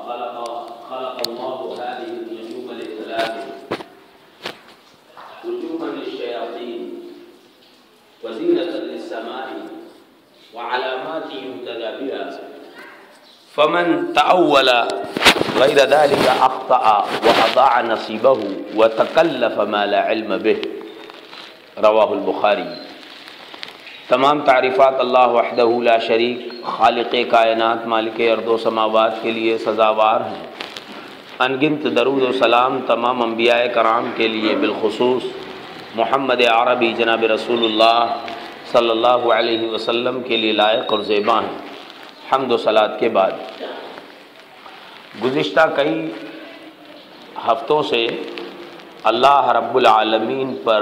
خلق الله هذه النجوم لثلاث نجوما للشياطين وزينة للسماء وعلامات يهتدى بها فمن تأول غير ذلك أخطأ وأضاع نصيبه وتكلف ما لا علم به رواہ البخاری۔ تمام تعریفات اللہ وحدہ لا شریک خالق کائنات مالک ارض و سماوات کے لیے سزاوار ہیں۔ انگنت درود و سلام تمام انبیاء کرام کے لیے بالخصوص محمد عربی جناب رسول اللہ صلی اللہ علیہ وسلم کے لیے لائق اور زیبا ہیں۔ حمد و صلات کے بعد گزشتہ کئی ہفتوں سے اللہ رب العالمین پر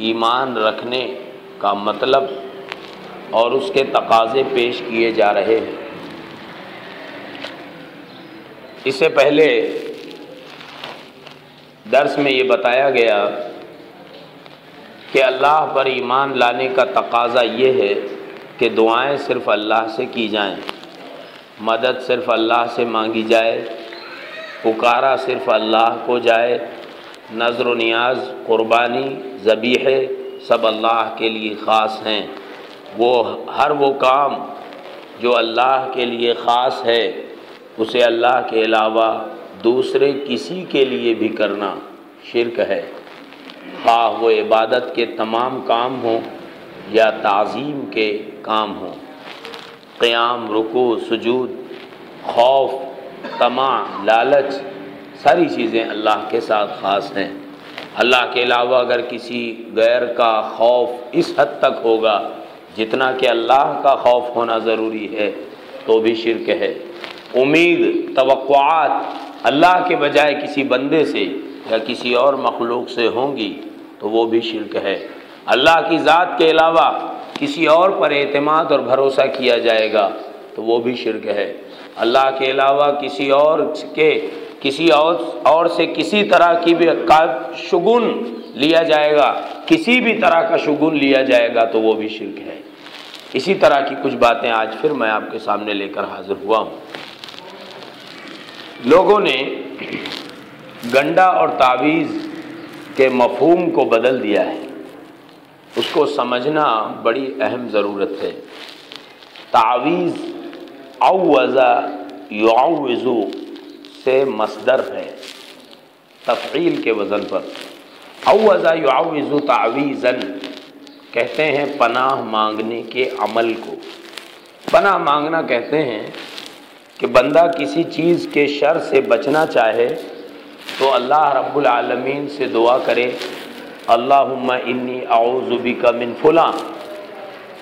ایمان رکھنے کا مطلب اور اس کے تقاضے پیش کیے جا رہے ہیں۔ اس سے پہلے درس میں یہ بتایا گیا کہ اللہ پر ایمان لانے کا تقاضا یہ ہے کہ دعائیں صرف اللہ سے کی جائیں، مدد صرف اللہ سے مانگی جائے، پکارا صرف اللہ کو جائے، نذر و نیاز، قربانی، ذبیحے سب اللہ کے لیے خاص ہیں۔ ہر وہ کام جو اللہ کے لیے خاص ہے اسے اللہ کے علاوہ دوسرے کسی کے لیے بھی کرنا شرک ہے، خواہ وہ عبادت کے تمام کام ہوں یا تعظیم کے کام ہوں۔ قیام، رکوع، سجود، خوف، طمع، لالچ ساری چیزیں اللہ کے ساتھ خاص ہیں۔ اللہ کے علاوہ اگر کسی غیر کا خوف اس حد تک ہوگا جتنا کہ اللہ کا خوف ہونا ضروری ہے تو بھی شرک ہے۔ امید، توقعات اللہ کے بجائے کسی بندے سے یا کسی اور مخلوق سے ہوں گی تو وہ بھی شرک ہے۔ اللہ کی ذات کے علاوہ کسی اور پر اعتماد اور بھروسہ کیا جائے گا تو وہ بھی شرک ہے۔ اللہ کے علاوہ کسی اور سے کسی طرح کی بھی شگون لیا جائے گا، کسی بھی طرح کا شگون لیا جائے گا تو وہ بھی شرک ہے۔ اسی طرح کی کچھ باتیں آج پھر میں آپ کے سامنے لے کر حاضر ہوا ہوں۔ لوگوں نے گنڈا اور تعویذ کے مفہوم کو بدل دیا ہے، اس کو سمجھنا بڑی اہم ضرورت ہے۔ تعویذ عوذ یعوذ سے مصدر ہے، تفعیل کے وزن پر۔ عوذ یعوذ تعویذا کہتے ہیں پناہ مانگنے کے عمل کو۔ پناہ مانگنا کہتے ہیں کہ بندہ کسی چیز کے شر سے بچنا چاہے تو اللہ رب العالمین سے دعا کرے، اللہم انی اعوذ بک من فلاں،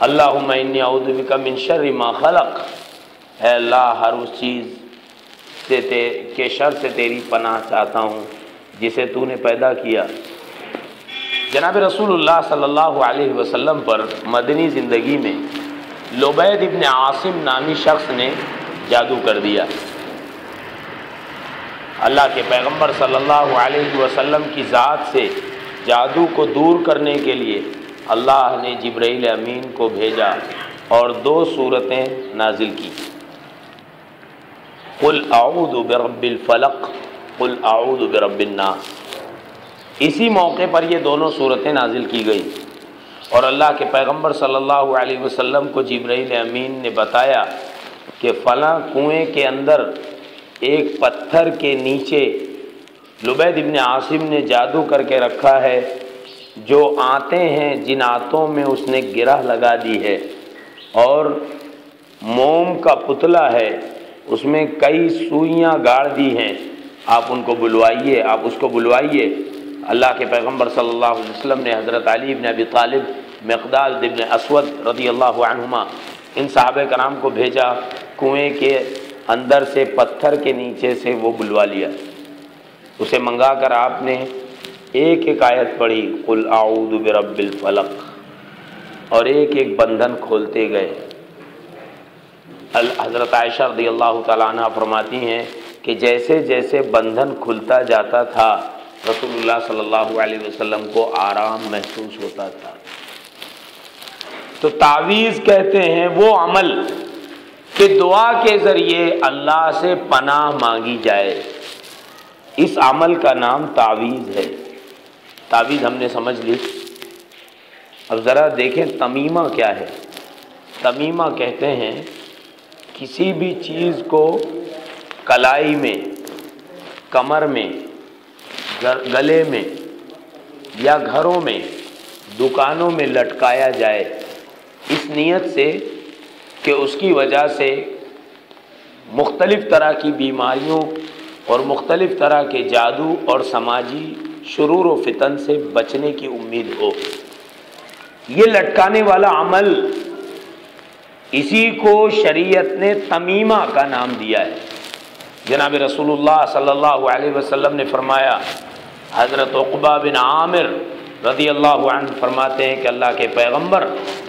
اللہم انی اعوذ بک من شر ما خلق، اے اللہ ہر اس چیز کے شر سے تیری پناہ چاہتا ہوں جسے تو نے پیدا کیا۔ جناب رسول اللہ صلی اللہ علیہ وسلم پر مدنی زندگی میں لبید ابن عاصم نامی شخص نے جادو کر دیا۔ اللہ کے پیغمبر صلی اللہ علیہ وسلم کی ذات سے جادو کو دور کرنے کے لیے اللہ نے جبرائیل امین کو بھیجا اور 2 سورتیں نازل کی، قل اعوذ برب الفلق، قل اعوذ برب الناس۔ اسی موقع پر یہ دونوں صورتیں نازل کی گئیں اور اللہ کے پیغمبر صلی اللہ علیہ وسلم کو جبرائیل امین نے بتایا کہ فلاں کنویں کے اندر ایک پتھر کے نیچے لبید ابن عاصم نے جادو کر کے رکھا ہے، جو آنتیں ہیں جن آنتوں میں اس نے گرہ لگا دی ہے اور موم کا پتلا ہے اس میں کئی سوئیاں گاڑ دی ہیں، آپ ان کو بلوائیے، آپ اس کو بلوائیے۔ اللہ کے پیغمبر صلی اللہ علیہ وسلم نے حضرت علی بن ابی طالب، مقداد بن اسود رضی اللہ عنہما، ان صحابہ کرام کو بھیجا، کنویں کے اندر سے پتھر کے نیچے سے وہ بلوا لیا۔ اسے منگا کر آپ نے ایک ایک آیت پڑھی، قل اعوذ برب الفلق، اور ایک ایک بندھن کھولتے گئے۔ حضرت عائشہ رضی اللہ تعالیٰ عنہ فرماتی ہیں کہ جیسے جیسے بندھن کھلتا جاتا تھا رسول اللہ صلی اللہ علیہ وسلم کو آرام محسوس ہوتا تھا۔ تو تعویذ کہتے ہیں وہ عمل کہ دعا کے ذریعے اللہ سے پناہ مانگی جائے، اس عمل کا نام تعویذ ہے۔ تعویذ ہم نے سمجھ لی۔ اب ذرا دیکھیں تمیمہ کیا ہے۔ تمیمہ کہتے ہیں کسی بھی چیز کو کلائی میں، کمر میں، گلے میں یا گھروں میں، دکانوں میں لٹکایا جائے، اس نیت سے کہ اس کی وجہ سے مختلف طرح کی بیماریوں اور مختلف طرح کے جادو اور سماجی شرور و فتن سے بچنے کی امید ہو۔ یہ لٹکانے والا عمل، اسی کو شریعت نے تمیمہ کا نام دیا ہے۔ جناب رسول اللہ صلی اللہ علیہ وسلم نے فرمایا، حضرت عقبہ بن عامر رضی اللہ عنہ فرماتے ہیں کہ اللہ کے پیغمبر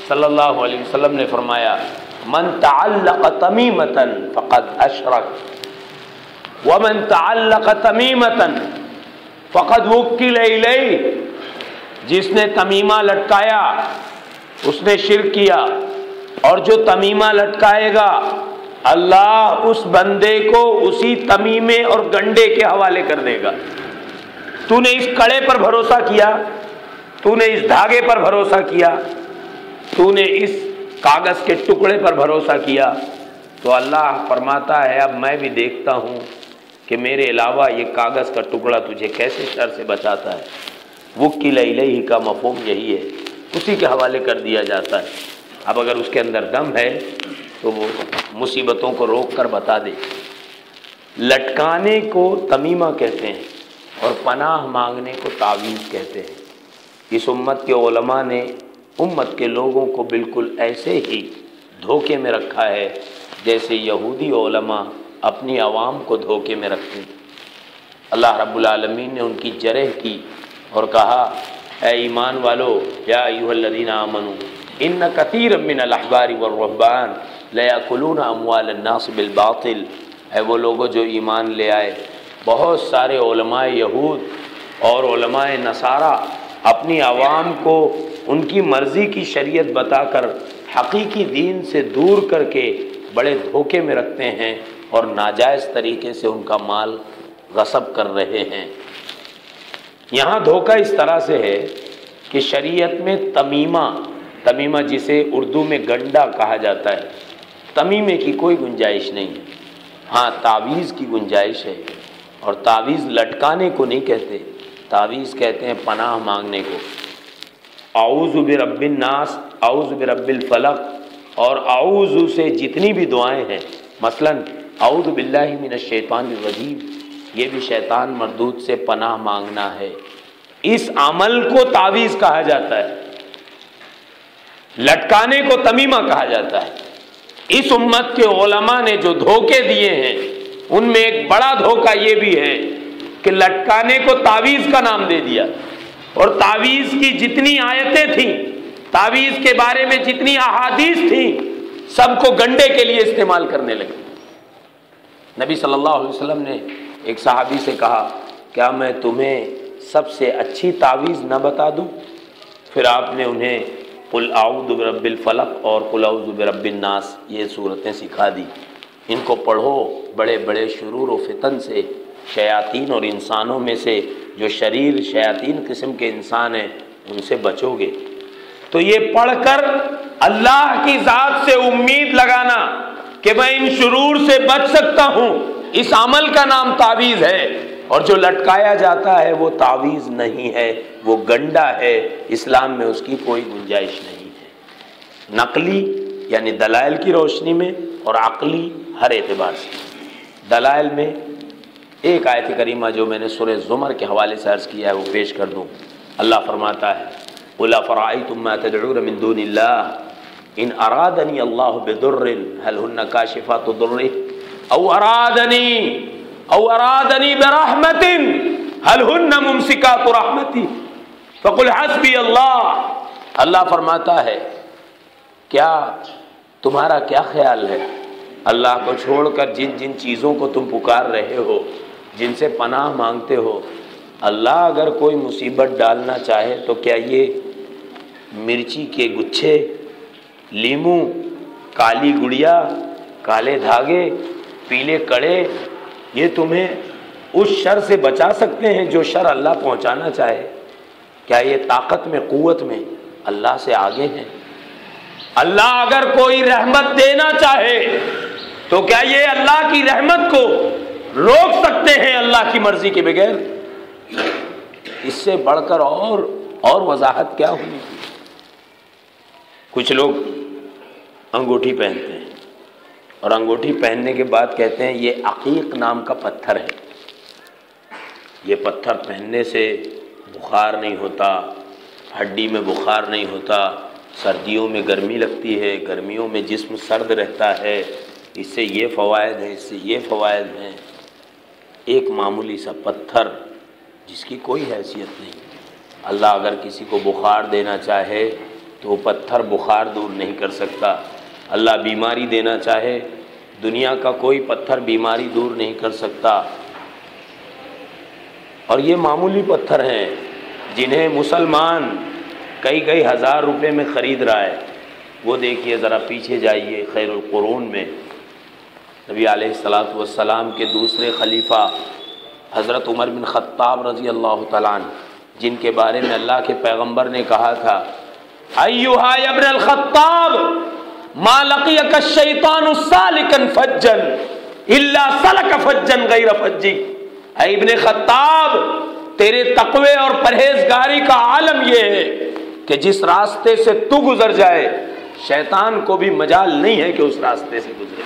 صلی اللہ علیہ وسلم نے فرمایا، من تعلق تمیمۃ فقد اشرک ومن تعلق تمیمۃ فقد وکل الیہ، جس نے تمیمہ لٹکایا اس نے شرک کیا، اور جو تمیمہ لٹکائے گا اللہ اس بندے کو اسی تمیمے اور گنڈے کے حوالے کر دے گا۔ تو نے اس کڑے پر بھروسہ کیا، تو نے اس دھاگے پر بھروسہ کیا، تو نے اس کاغذ کے ٹکڑے پر بھروسہ کیا، تو اللہ فرماتا ہے اب میں بھی دیکھتا ہوں کہ میرے علاوہ یہ کاغذ کا ٹکڑا تجھے کیسے شر سے بچاتا ہے۔ وکیل الیہ کا مفہوم یہی ہے، اسی کے حوالے کر دیا جاتا ہے۔ اب اگر اس کے اندر دم ہے تو وہ مصیبتوں کو روک کر بتا دے۔ لٹکانے کو تمیمہ کہتے ہیں اور پناہ مانگنے کو تعویذ کہتے ہیں۔ اس امت کے علماء نے امت کے لوگوں کو بالکل ایسے ہی دھوکے میں رکھا ہے جیسے یہودی علماء اپنی عوام کو دھوکے میں رکھتے ہیں۔ اللہ رب العالمین نے ان کی جرح کی اور کہا، اے ایمان والو، یا ایھا الذین آمنوا ان کثیرا من الاحبار والرہبان لیأکلون اموال الناس بالباطل۔ اے وہ لوگوں جو ایمان لے آئے، بہت سارے علماء یہود اور علماء نصارہ اپنی عوام کو ان کی مرضی کی شریعت بتا کر حقیقی دین سے دور کر کے بڑے دھوکے میں رکھتے ہیں اور ناجائز طریقے سے ان کا مال غصب کر رہے ہیں۔ یہاں دھوکہ اس طرح سے ہے کہ شریعت میں تمیمہ جسے اردو میں گنڈا کہا جاتا ہے، تمیمے کی کوئی گنجائش نہیں ہے۔ ہاں تعویذ کی گنجائش ہے، اور تعویذ لٹکانے کو نہیں کہتے، تعویذ کہتے ہیں پناہ مانگنے کو۔ اعوذ برب الناس، اعوذ برب الفلق اور اعوذ سے جتنی بھی دعائیں ہیں، مثلا اعوذ باللہ من الشیطان الرجیم، یہ بھی شیطان مردود سے پناہ مانگنا ہے۔ اس عمل کو تعویذ کہا جاتا ہے، لٹکانے کو تمیمہ کہا جاتا ہے۔ اس امت کے علماء نے جو دھوکے دیے ہیں ان میں ایک بڑا دھوکہ یہ بھی ہے کہ لٹکانے کو تعویذ کا نام دے دیا، اور تعویذ کی جتنی آیتیں تھیں، تعویذ کے بارے میں جتنی احادیث تھیں، سب کو گنڈے کے لیے استعمال کرنے لگے۔ نبی صلی اللہ علیہ وسلم نے ایک صحابی سے کہا، کیا میں تمہیں سب سے اچھی تعویذ نہ بتا دوں؟ پھر آپ نے انہیں قل اعوذ برب الفلق اور قل اعوذ برب الناس یہ صورتیں سکھا دی، ان کو پڑھو، بڑے بڑے شرور و فتن سے، شیاطین اور انسانوں میں سے جو شریر شیاطین قسم کے انسان ہیں ان سے بچو گے۔ تو یہ پڑھ کر اللہ کی ذات سے امید لگانا کہ میں ان شرور سے بچ سکتا ہوں، اس عمل کا نام تعویذ ہے۔ اور جو لٹکایا جاتا ہے وہ تعویذ نہیں ہے، وہ گنڈا ہے، اسلام میں اس کی کوئی گنجائش نہیں ہے، نقلی یعنی دلائل کی روشنی میں اور عقلی ہر اعتبار سے۔ دلائل میں ایک آیت کریمہ جو میں نے سورہ زمر کے حوالے سے عرض کیا ہے وہ پیش کر دوں۔ اللہ فرماتا ہے، قُلْ أَفَرَأَيْتُم مَّا تَدْعُونَ مِن دُونِ اللَّهِ إِنْ أَرَادَنِيَ اللَّهُ بِضُرٍّ هَلْ هُنَّ كَاشِفَاتُ ضُرِّهِ أَوْ أَرَادَنِي بِرَحْمَةٍ هَلْ هُنَّ مُمْسِكَاتُ رَحْمَتِهِ فَقُلْ حَسْبِيَ اللَّهُ۔ اللہ فرماتا ہے، کیا تمہارا کیا خیال ہے اللہ کو چھوڑ کر جن جن چیزوں کو تم پکار رہے ہو، جن سے پناہ مانگتے ہو، اللہ اگر کوئی مصیبت ڈالنا چاہے تو کیا یہ مرچی کے گچھے، لیموں، کالی گڑیا، کالے دھاگے، پیلے کڑے، یہ تمہیں اس شر سے بچا سکتے ہیں جو شر اللہ پہنچانا چاہے؟ کیا یہ طاقت میں، قوت میں اللہ سے آگے ہیں؟ اللہ اگر کوئی رحمت دینا چاہے تو کیا یہ اللہ کی رحمت کو روک سکتے ہیں اللہ کی مرضی کے بغیر؟ اس سے بڑھ کر اور وضاحت کیا ہوئی؟ کچھ لوگ انگوٹھی پہنتے ہیں اور انگوٹھی پہننے کے بعد کہتے ہیں یہ عقیق نام کا پتھر ہے، یہ پتھر پہننے سے بخار نہیں ہوتا، ہڈی میں بخار نہیں ہوتا، سردیوں میں گرمی لگتی ہے، گرمیوں میں جسم سرد رہتا ہے، اس سے یہ فوائد ہیں، اس سے یہ فوائد ہیں۔ ایک معمولی سا پتھر جس کی کوئی حیثیت نہیں۔ اللہ اگر کسی کو بخار دینا چاہے تو وہ پتھر بخار دور نہیں کر سکتا۔ اللہ بیماری دینا چاہے، دنیا کا کوئی پتھر بیماری دور نہیں کر سکتا۔ اور یہ معمولی پتھر ہیں جنہیں مسلمان کئی ہزار روپے میں خرید رہا ہے۔ وہ دیکھیے، ذرا پیچھے جائیے، خیر القرون میں نبی علیہ الصلوۃ والسلام کے دوسرے خلیفہ حضرت عمر بن خطاب رضی اللہ تعالیٰ عنہ، جن کے بارے میں اللہ کے پیغمبر نے کہا تھا، ایھا ابن الخطاب ما لقیک الشیطان سالکا فجا الا سلک فجا غیر فجک۔ اے ابن خطاب، تیرے تقوی اور پرہیزگاری کا عالم یہ ہے کہ جس راستے سے تو گزر جائے شیطان کو بھی مجال نہیں ہے کہ اس راستے سے گزرے۔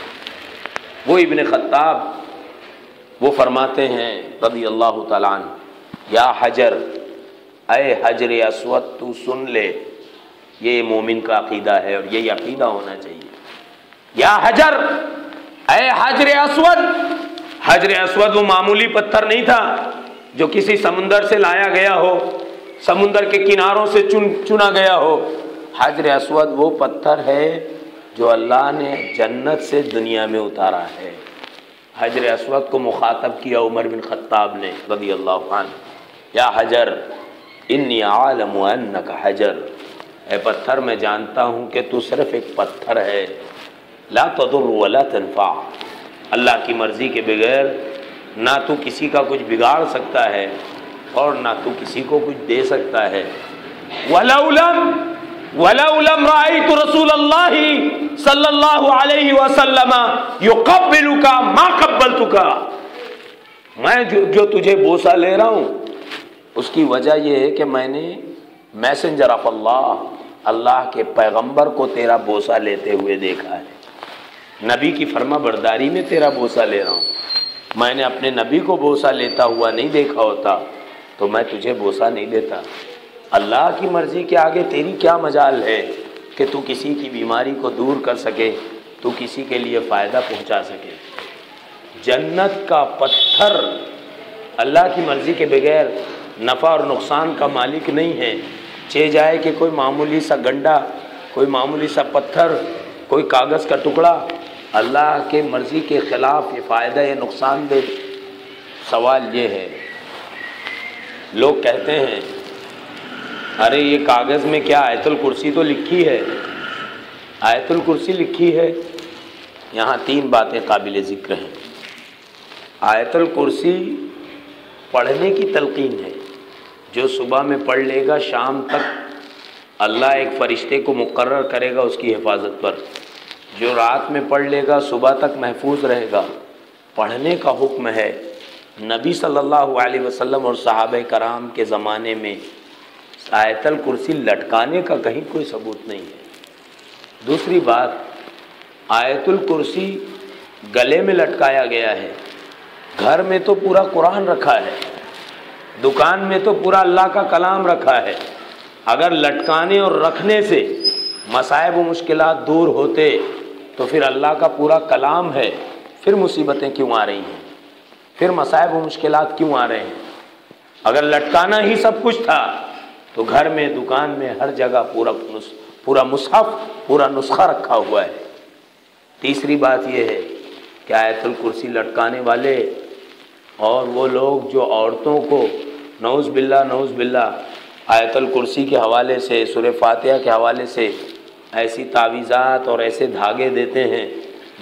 وہ ابن خطاب وہ فرماتے ہیں رضی اللہ تعالیٰ عنہ، یا حجر، اے حجر اسود تو سن لے۔ یہ مومن کا عقیدہ ہے اور یہی عقیدہ ہونا چاہیے۔ یا حجر، اے حجر اسود۔ حجر اسود وہ معمولی پتھر نہیں تھا جو کسی سمندر سے لایا گیا ہو، سمندر کے کناروں سے چنا گیا ہو۔ حجر اسود وہ پتھر ہے جو اللہ نے جنت سے دنیا میں اتارا ہے۔ حجر اسود کو مخاطب کیا عمر بن خطاب نے رضی اللہ عنہ، یا حجر انی عالم انک حجر، اے پتھر میں جانتا ہوں کہ تو صرف ایک پتھر ہے، لا تضر ولا تنفع، اللہ کی مرضی کے بغیر نہ تو کسی کا کچھ بگاڑ سکتا ہے اور نہ تو کسی کو کچھ دے سکتا ہے۔ وَلَوْ لَمْ رَأَيْتُ رَسُولَ اللَّهِ صلی اللہ علیہ وسلم يُقَبِّلُكَ مَا قَبَّلْتُكَ، میں جو تجھے بوسہ لے رہا ہوں اس کی وجہ یہ ہے کہ میں نے میسنجر آف اللہ کے پیغمبر کو تیرا بوسہ لیتے ہوئے دیکھا ہے، نبی کی فرما برداری میں تیرا بوسہ لے رہا ہوں۔ میں نے اپنے نبی کو بوسہ لیتا ہوا نہیں دیکھا ہوتا تو میں تجھے بوسہ نہیں دیتا۔ اللہ کی مرضی کے آگے تیری کیا مجال ہے کہ تو کسی کی بیماری کو دور کر سکے، تو کسی کے لیے فائدہ پہنچا سکے۔ جنت کا پتھر اللہ کی مرضی کے بغیر نفع اور نقصان کا مالک نہیں ہے۔ چہ جائے کہ کوئی معمولی سا گنڈا، کوئی معمولی سا پتھر، کوئی کاغذ کا ٹکڑا اللہ کے مرضی کے خلاف یہ فائدہ یا نقصان دے۔ سوال یہ ہے، لوگ کہتے ہیں ارے یہ کاغذ میں کیا آیت الکرسی تو لکھی ہے، آیت الکرسی لکھی ہے۔ یہاں تین باتیں قابل ذکر ہیں۔ آیت الکرسی پڑھنے کی تلقین ہے، جو صبح میں پڑھ لے گا شام تک اللہ ایک فرشتے کو مقرر کرے گا اس کی حفاظت پر، جو رات میں پڑھ لے گا صبح تک محفوظ رہے گا۔ پڑھنے کا حکم ہے۔ نبی صلی اللہ علیہ وسلم اور صحابہ کرام کے زمانے میں آیت الکرسی لٹکانے کا کہیں کوئی ثبوت نہیں ہے۔ دوسری بات، آیت الکرسی گلے میں لٹکایا گیا ہے، گھر میں تو پورا قرآن رکھا ہے، دکان میں تو پورا اللہ کا کلام رکھا ہے۔ اگر لٹکانے اور رکھنے سے مصائب و مشکلات دور ہوتے تو پھر اللہ کا پورا کلام ہے، پھر مصیبتیں کیوں آ رہی ہیں، پھر مصائب و مشکلات کیوں آ رہے ہیں؟ اگر لٹکانا ہی سب کچھ تھا تو گھر میں، دکان میں، ہر جگہ پورا مصحف، پورا نسخہ رکھا ہوا ہے۔ تیسری بات یہ ہے کہ آیت الکرسی لٹکانے والے اور وہ لوگ جو عورتوں کو نعوذ باللہ آیت الکرسی کے حوالے سے، سورہ فاتحہ کے حوالے سے ایسی تعویذات اور ایسے دھاگے دیتے ہیں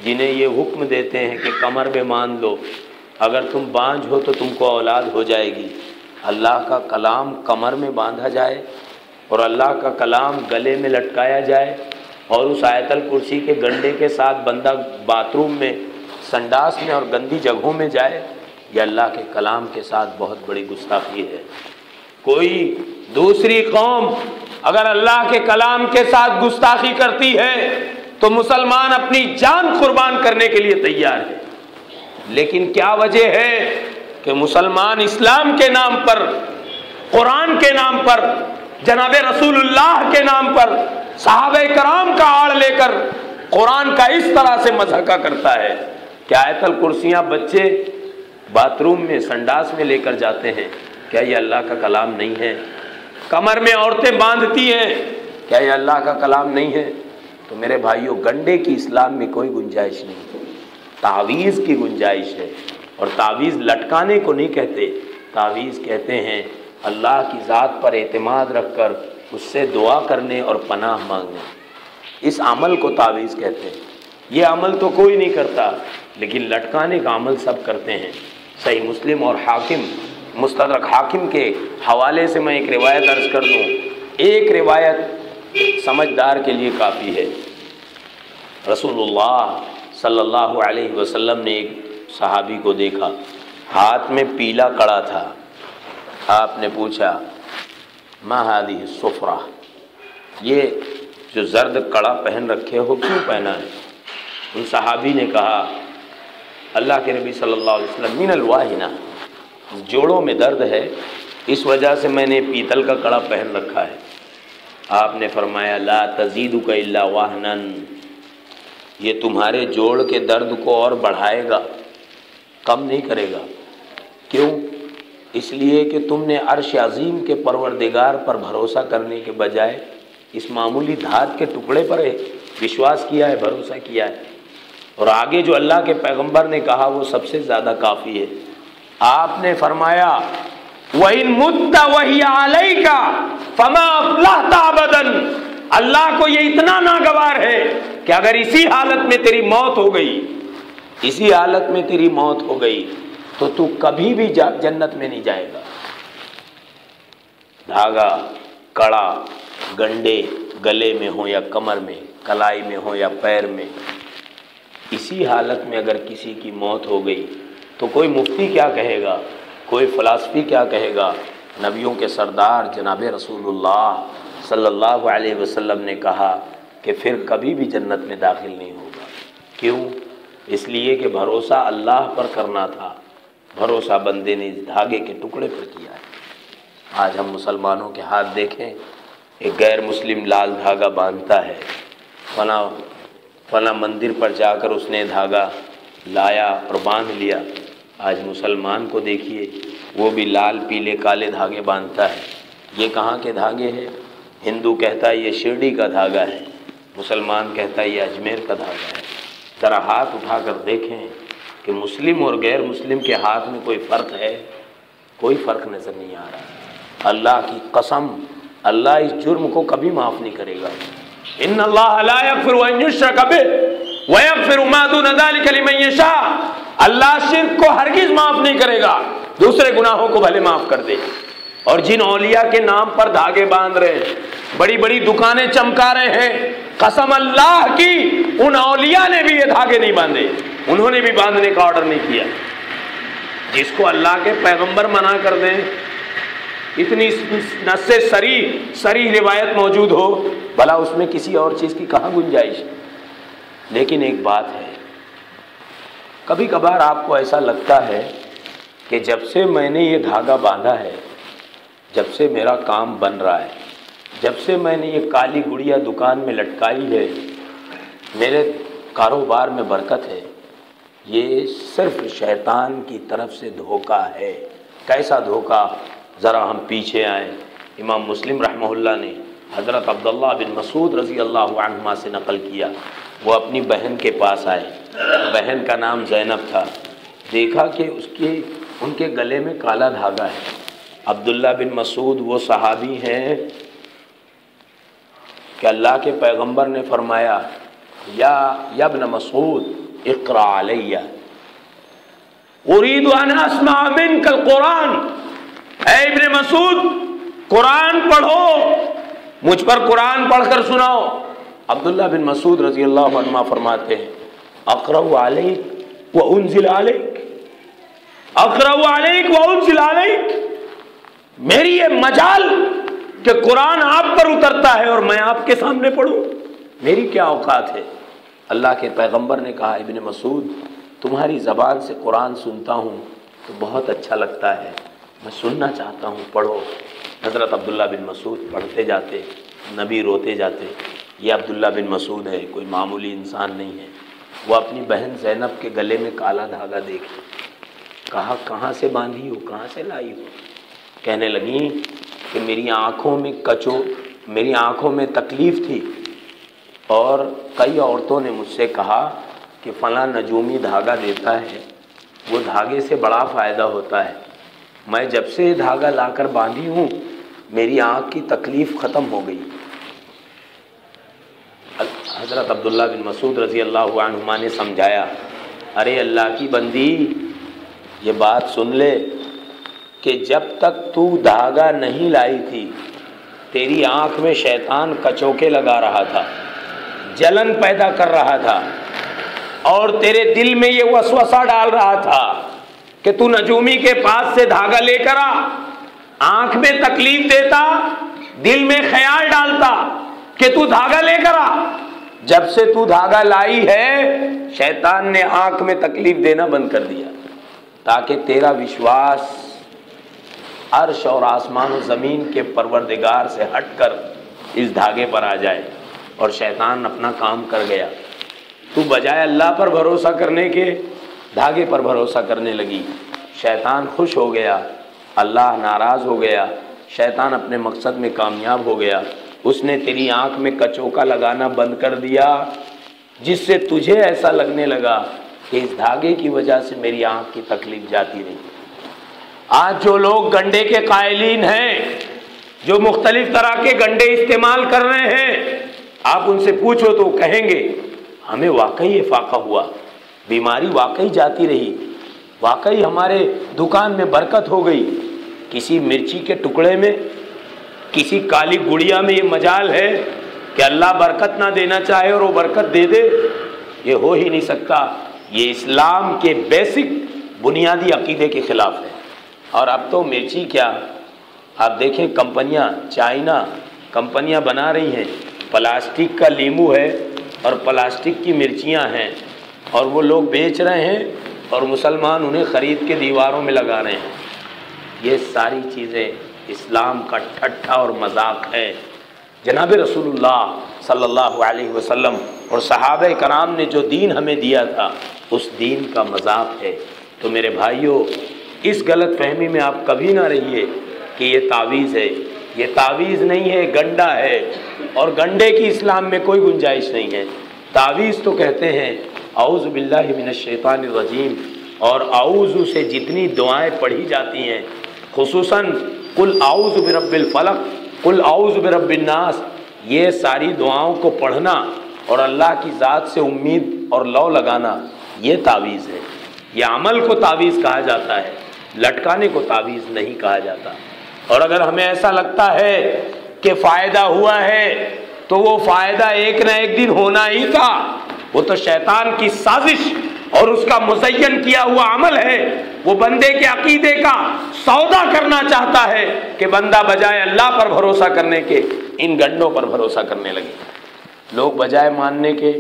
جنہیں یہ حکم دیتے ہیں کہ کمر میں باندھ لو، اگر تم بانجھ ہو تو تم کو اولاد ہو جائے گی، اللہ کا کلام کمر میں باندھا جائے اور اللہ کا کلام گلے میں لٹکایا جائے اور اس آیت الکرسی کے گنڈے کے ساتھ بندہ باتھ روم میں، سنڈاس میں اور گندی جگہوں میں جائے، یہ اللہ کے کلام کے ساتھ بہت بڑی گستاخی ہے۔ کوئی دوسری قوم اگر اللہ کے کلام کے ساتھ گستاخی کرتی ہے تو مسلمان اپنی جان قربان کرنے کے لیے تیار ہے، لیکن کیا وجہ ہے کہ مسلمان اسلام کے نام پر، قرآن کے نام پر، جناب رسول اللہ کے نام پر، صحابہ کرام کا آڑ لے کر قرآن کا اس طرح سے مذاق کرتا ہے کہ آیت الکرسیاں بچے باتھ روم میں، سنڈاس میں لے کر جاتے ہیں، کیا یہ اللہ کا کلام نہیں ہے؟ کمر میں عورتیں باندھتی ہیں، کیا یہ اللہ کا کلام نہیں ہے؟ تو میرے بھائیوں، گنڈے کی اسلام میں کوئی گنجائش نہیں، تعویذ کی گنجائش ہے، اور تعویذ لٹکانے کو نہیں کہتے، تعویذ کہتے ہیں اللہ کی ذات پر اعتماد رکھ کر اس سے دعا کرنے اور پناہ مانگنے، اس عمل کو تعویذ کہتے ہیں۔ یہ عمل تو کوئی نہیں کرتا، لیکن لٹکانے کا عمل سب کرتے ہیں۔ صحیح مسلم اور حاکم، مستدرک حاکم کے حوالے سے میں ایک روایت عرض کر دوں، ایک روایت سمجھدار کے لیے کافی ہے۔ رسول اللہ صلی اللہ علیہ وسلم نے ایک صحابی کو دیکھا، ہاتھ میں پیلا کڑا تھا۔ آپ نے پوچھا ما هذه الصفرہ، یہ جو زرد کڑا پہن رکھے ہو کیوں پہنا ہے؟ ان صحابی نے کہا اللہ کے نبی صلی اللہ علیہ وسلم من الواہنہ، جوڑوں میں درد ہے، اس وجہ سے میں نے پیتل کا کڑا پہن رکھا ہے۔ آپ نے فرمایا لا تزیدک الا واہنا، یہ تمہارے جوڑ کے درد کو اور بڑھائے گا، کم نہیں کرے گا۔ کیوں؟ اس لیے کہ تم نے عرش عظیم کے پروردگار پر بھروسہ کرنے کے بجائے اس معمولی دھات کے ٹکڑے پر وشواس کیا ہے، بھروسہ کیا ہے، اور آگے جو اللہ کے پیغمبر نے کہا وہ سب سے زیادہ کافی ہے۔ آپ نے فرمایا وَإِن مُتَّ وَهِيَ عَلَيْكَ فَمَا أَفْلَحْتَ أَبَدًا، اللہ کو یہ اتنا ناگوار ہے کہ اگر اسی حالت میں تیری موت ہو گئی، اسی حالت میں تیری موت ہو گئی تو تو کبھی بھی جنت میں نہیں جائے گا۔ دھاگا، کڑا، گنڈے گلے میں ہو یا کمر میں، کلائی میں ہو یا پیر میں، اسی حالت میں اگر کسی کی موت ہو گئی تو کوئی مفتی کیا کہے گا، کوئی فلسفی کیا کہے گا؟ نبیوں کے سردار جناب رسول اللہ صلی اللہ علیہ وسلم نے کہا کہ پھر کبھی بھی جنت میں داخل نہیں ہوگا۔ کیوں؟ اس لیے کہ بھروسہ اللہ پر کرنا تھا، بھروسہ بندے نے اس دھاگے کے ٹکڑے پر کیا ہے۔ آج ہم مسلمانوں کے ہاتھ دیکھیں، ایک غیر مسلم لال دھاگا باندھتا ہے، فلاں مندر پر جا کر اس نے دھاگا لایا اور باندھ لیا۔ آج مسلمان کو دیکھیے، وہ بھی لال پیلے کالے دھاگے باندھتا ہے۔ یہ کہاں کے دھاگے ہیں؟ ہندو کہتا ہے یہ شرڈی کا دھاگا ہے، مسلمان کہتا ہے یہ اجمیر کا دھاگا ہے۔ ذرا ہاتھ اٹھا کر دیکھیں کہ مسلم اور غیر مسلم کے ہاتھ میں کوئی فرق ہے؟ کوئی فرق نظر نہیں آ رہا۔ اللہ کی قسم، اللہ اس جرم کو کبھی معاف نہیں کرے گا۔ ان اللہ لا یغفر ان یشرک بہ ویغفر ما دون ذلک لمن یشاء، اللہ شرک کو ہرگز معاف نہیں کرے گا، دوسرے گناہوں کو بھلے معاف کر دے۔ اور جن اولیاء کے نام پر دھاگے باندھ رہے ہیں، بڑی بڑی دکانیں چمکا رہے ہیں، قسم اللہ کی ان اولیاء نے بھی یہ دھاگے نہیں باندھے، انہوں نے بھی باندھنے کا آرڈر نہیں کیا۔ جس کو اللہ کے پیغمبر منع کر دیں، اتنی نص صریح روایت موجود ہو، بھلا اس میں کسی اور چیز کی کہاں گنجائش؟ لیکن ایک بات ہے، کبھی کبھار آپ کو ایسا لگتا ہے کہ جب سے میں نے یہ دھاگا باندھا ہے، جب سے میرا کام بن رہا ہے، جب سے میں نے یہ کالی گڑیا دکان میں لٹکائی ہے، میرے کاروبار میں برکت ہے، یہ صرف شیطان کی طرف سے دھوکہ ہے۔ کیسا دھوکہ؟ ذرا ہم پیچھے آئیں۔ امام مسلم رحمہ اللہ نے حضرت عبداللہ بن مسعود رضی اللہ عنہما سے نقل کیا، وہ اپنی بہن کے پاس آئے، بہن کا نام زینب تھا، دیکھا کہ ان کے گلے میں کالا دھاگا ہے۔ عبداللہ بن مسعود وہ صحابی ہیں کہ اللہ کے پیغمبر نے فرمایا یا ابن مسعود اقرا علیہ اريد ان اسمع منك القرآن، اے ابن مسعود قرآن پڑھو، مجھ پر قرآن پڑھ کر سناؤ۔ عبداللہ بن مسعود رضی اللہ عنہ فرماتے ہیں اقرأ علیک وانزل علیک، اقرأ علیک وانزل علیک، میری یہ مجال کہ قرآن آپ پر اترتا ہے اور میں آپ کے سامنے پڑھوں، میری کیا اوقات ہے۔ اللہ کے پیغمبر نے کہا ابن مسعود تمہاری زبان سے قرآن سنتا ہوں تو بہت اچھا لگتا ہے، میں سننا چاہتا ہوں، پڑھو۔ حضرت عبداللہ بن مسعود پڑھتے جاتے، نبی روتے جاتے۔ یہ عبداللہ بن مسعود ہے، کوئی معمولی انسان نہیں ہے۔ وہ اپنی بہن زینب کے گلے میں کالا دھاگا دیکھے، کہا کہاں سے باندھی ہو، کہاں سے لائی ہو؟ کہنے لگیں کہ میری آنکھوں میں تکلیف تھی اور کئی عورتوں نے مجھ سے کہا کہ فلاں نجومی دھاگا دیتا ہے، وہ دھاگے سے بڑا فائدہ ہوتا ہے، میں جب سے یہ دھاگا لا کر باندھی ہوں میری آنکھ کی تکلیف ختم ہو گئی۔ حضرت عبداللہ بن مسعود رضی اللہ عنہما نے سمجھایا، ارے اللہ کی بندی یہ بات سن لے کہ جب تک تو دھاگا نہیں لائی تھی تیری آنکھ میں شیطان کچوکے لگا رہا تھا، جلن پیدا کر رہا تھا، اور تیرے دل میں یہ وسوسہ ڈال رہا تھا کہ تو نجومی کے پاس سے دھاگا لے کر آ، آنکھ میں تکلیف دیتا، دل میں خیال ڈالتا کہ تو دھاگا لے کر آ۔ جب سے تو دھاگا لائی ہے شیطان نے آنکھ میں تکلیف دینا بند کر دیا، تاکہ تیرا وشواس عرش اور آسمان و زمین کے پروردگار سے ہٹ کر اس دھاگے پر آ جائے۔ اور شیطان اپنا کام کر گیا، تو بجائے اللہ پر بھروسہ کرنے کے دھاگے پر بھروسہ کرنے لگی۔ شیطان خوش ہو گیا، اللہ ناراض ہو گیا، شیطان اپنے مقصد میں کامیاب ہو گیا، اس نے تیری آنکھ میں کچوکا لگانا بند کر دیا، جس سے تجھے ایسا لگنے لگا کہ اس دھاگے کی وجہ سے میری آنکھ کی تکلیف جاتی رہی۔ آج جو لوگ گنڈے کے قائلین ہیں، جو مختلف طرح کے گنڈے استعمال کر رہے ہیں، آپ ان سے پوچھو تو کہیں گے ہمیں واقعی افاقہ ہوا، بیماری واقعی جاتی رہی، واقعی ہمارے دکان میں برکت ہو گئی۔ کسی مرچی کے ٹکڑے میں، کسی کالی گڑیا میں یہ مجال ہے کہ اللہ برکت نہ دینا چاہے اور وہ برکت دے دے؟ یہ ہو ہی نہیں سکتا۔ یہ اسلام کے بیسک بنیادی عقیدے کے خلاف ہے۔ اور اب تو مرچی کیا، آپ دیکھیں کمپنیاں، چائنا کمپنیاں بنا رہی ہیں، پلاسٹک کا لیمو ہے اور پلاسٹک کی مرچیاں ہیں، اور وہ لوگ بیچ رہے ہیں اور مسلمان انہیں خرید کے دیواروں میں لگا رہے ہیں۔ یہ ساری چیزیں اسلام کا ٹھٹھا اور مذاق ہے۔ جناب رسول اللہ صلی اللہ علیہ وسلم اور صحابہ کرام نے جو دین ہمیں دیا تھا اس دین کا مذاق ہے۔ تو میرے بھائیوں، اس غلط فہمی میں آپ کبھی نہ رہیے کہ یہ تعویذ ہے، یہ تعویذ نہیں ہے، گنڈا ہے، اور گنڈے کی اسلام میں کوئی گنجائش نہیں ہے۔ تعویذ تو کہتے ہیں اعوذ باللہ من الشیطان الرجیم، اور اعوذ سے جتنی دعائیں پڑھی جاتی ہیں، خصوصاً قل اعوذ برب الفلق، قل اعوذ برب الناس، یہ ساری دعاؤں کو پڑھنا اور اللہ کی ذات سے امید اور لو لگانا، یہ تعویذ ہے۔ یہ عمل کو تعویذ کہا جاتا ہے، لٹکانے کو تعویذ نہیں کہا جاتا۔ اور اگر ہمیں ایسا لگتا ہے کہ فائدہ ہوا ہے تو وہ فائدہ ایک نہ ایک دن ہونا ہی تھا، وہ تو شیطان کی سازش اور اس کا مزین کیا ہوا عمل ہے۔ وہ بندے کے عقیدے کا سودا کرنا چاہتا ہے کہ بندہ بجائے اللہ پر بھروسہ کرنے کے ان گنڈوں پر بھروسہ کرنے لگے۔ لوگ بجائے ماننے کے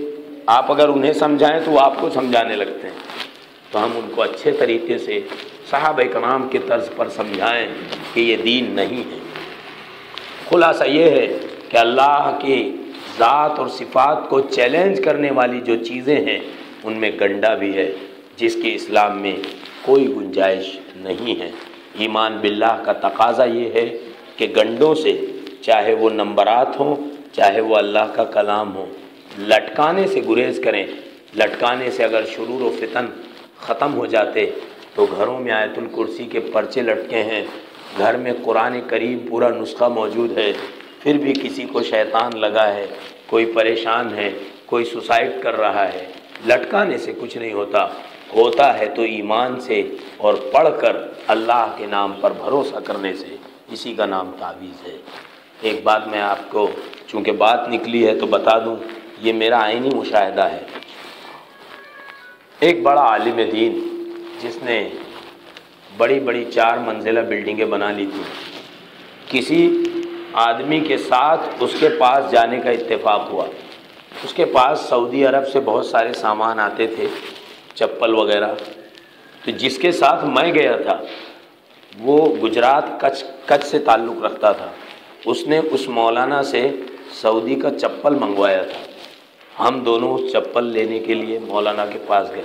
آپ اگر انہیں سمجھائیں تو وہ آپ کو سمجھانے لگتے ہیں۔ تو ہم ان کو اچھے طریقے سے صحابہ کرام کے طرز پر سمجھائیں کہ یہ دین نہیں ہے۔ خلاصہ یہ ہے کہ اللہ کی ذات اور صفات کو چیلنج کرنے والی جو چیزیں ہیں ان میں گنڈا بھی ہے، جس کی اسلام میں کوئی گنجائش نہیں ہے۔ ایمان باللہ کا تقاضا یہ ہے کہ گنڈوں سے، چاہے وہ نمبرات ہوں چاہے وہ اللہ کا کلام ہو، لٹکانے سے گریز کریں۔ لٹکانے سے اگر شرور و فتن ختم ہو جاتے تو گھروں میں آیت الکرسی کے پرچے لٹکے ہیں، گھر میں قرآن کریم پورا نسخہ موجود ہے، پھر بھی کسی کو شیطان لگا ہے، کوئی پریشان ہے، کوئی سوسائڈ کر رہا ہے، لٹکانے سے کچھ نہیں ہوتا، ہوتا ہے تو ایمان سے اور پڑھ کر اللہ کے نام پر بھروسہ کرنے سے، اسی کا نام تعویذ ہے۔ ایک بات میں آپ کو چونکہ بات نکلی ہے تو بتا دوں، یہ میرا عینی مشاہدہ ہے۔ ایک بڑا عالم دین جس نے بڑی بڑی 4 منزلہ بلڈنگیں بنا لی تھی، کسی آدمی کے ساتھ اس کے پاس جانے کا اتفاق ہوا۔ اس کے پاس سعودی عرب سے بہت سارے سامان آتے تھے، چپل وغیرہ، تو جس کے ساتھ میں گیا تھا وہ گجرات کچھ سے تعلق رکھتا تھا۔ اس نے اس مولانا سے سعودی کا چپل منگوایا تھا۔ ہم دونوں اس چپل لینے کے لیے مولانا کے پاس گئے۔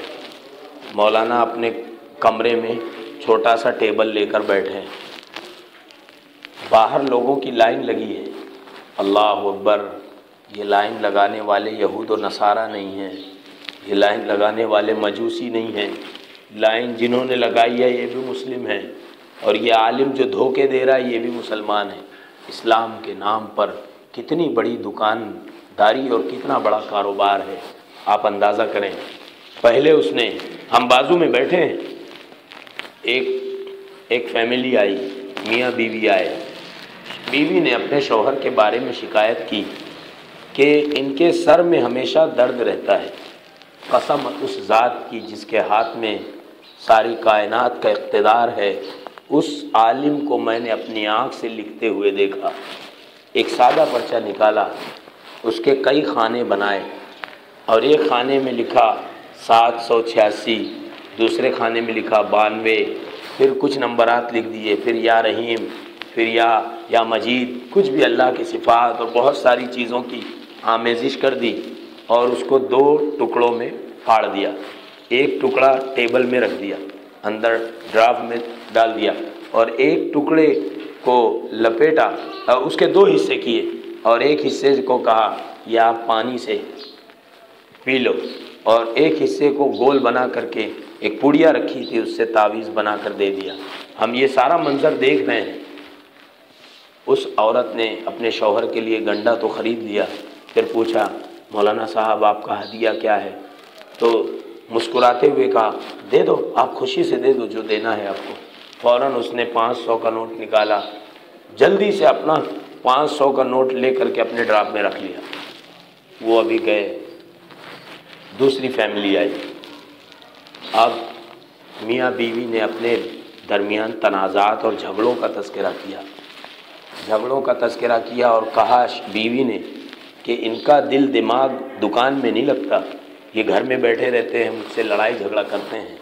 مولانا اپنے کمرے میں چھوٹا سا ٹیبل لے کر بیٹھے ہیں، باہر لوگوں کی لائن لگی ہے۔ اللہ اکبر! یہ لائن لگانے والے یہود و نصارہ نہیں ہیں، یہ لائن لگانے والے مجوسی نہیں ہیں، لائن جنہوں نے لگائی ہے یہ بھی مسلم ہیں، اور یہ عالم جو دھوکے دے رہا ہے یہ بھی مسلمان ہے۔ اسلام کے نام پر کتنی بڑی دکانداری اور کتنا بڑا کاروبار ہے، آپ اندازہ کریں۔ پہلے اس نے، ہم بازو میں بیٹھے ہیں، ایک فیملی آئی، میاں بیوی آئے۔ بیوی نے اپنے شوہر کے بارے میں شکایت کی کہ ان کے سر میں ہمیشہ درد رہتا ہے۔ قسم اس ذات کی جس کے ہاتھ میں ساری کائنات کا اقتدار ہے، اس عالم کو میں نے اپنی آنکھ سے لکھتے ہوئے دیکھا۔ ایک سادہ پرچہ نکالا، اس کے کئی خانے بنائے، اور ایک خانے میں لکھا 786، دوسرے خانے میں لکھا 92، پھر کچھ نمبرات لکھ دیے، پھر یا رحیم، پھر یا مجید، کچھ بھی اللہ کی صفات اور بہت ساری چیزوں کی آمیزش کر دی، اور اس کو 2 ٹکڑوں میں پھاڑ دیا۔ ایک ٹکڑا ٹیبل میں رکھ دیا، اندر ڈراف میں ڈال دیا، اور ایک ٹکڑے کو لپیٹا، اس کے 2 حصے کیے، اور ایک حصے کو کہا یہ آپ پانی سے پی لو، اور ایک حصے کو گول بنا کر کے ایک پوڑیا رکھی تھی اس سے تعویذ بنا کر دے دیا۔ ہم یہ سارا منظر دیکھ رہے ہیں۔ اس عورت نے اپنے شوہر کے لیے گنڈا تو خرید لیا، پھر پوچھا مولانا صاحب آپ کا ہدیہ کیا ہے؟ تو مسکراتے ہوئے کہا دے دو، آپ خوشی سے دے دو جو دینا ہے آپ کو۔ فوراً اس نے 500 کا نوٹ نکالا، جلدی سے اپنا 500 کا نوٹ لے کر کے اپنے ڈراپ میں رکھ لیا۔ وہ ابھی گئے، دوسری فیملی آئی۔ اب میاں بیوی نے اپنے درمیان تنازعات اور جھگڑوں کا تذکرہ کیا اور کہا بیوی نے کہ ان کا دل دماغ دکان میں نہیں لگتا، یہ گھر میں بیٹھے رہتے ہیں، مجھ سے لڑائی جھگڑا کرتے ہیں۔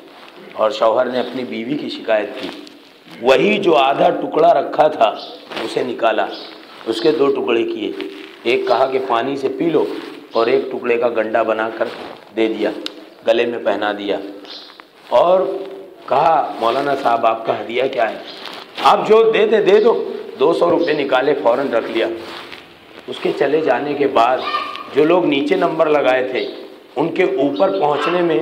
اور شوہر نے اپنی بیوی کی شکایت کی۔ وہی جو آدھا ٹکڑا رکھا تھا اسے نکالا، اس کے 2 ٹکڑے کیے، ایک کہا کہ پانی سے پی لو، اور ایک ٹکڑے کا گنڈا بنا کر دے دیا، گلے میں پہنا دیا، اور کہا مولانا صاحب آپ کا ہدیہ کیا ہے؟ آپ جو دے دو۔ 200 روپے نکالے، فوراً رکھ لیا۔ اس کے چلے جانے کے بعد جو لوگ نیچے نمبر لگائے تھے ان کے اوپر پہنچنے میں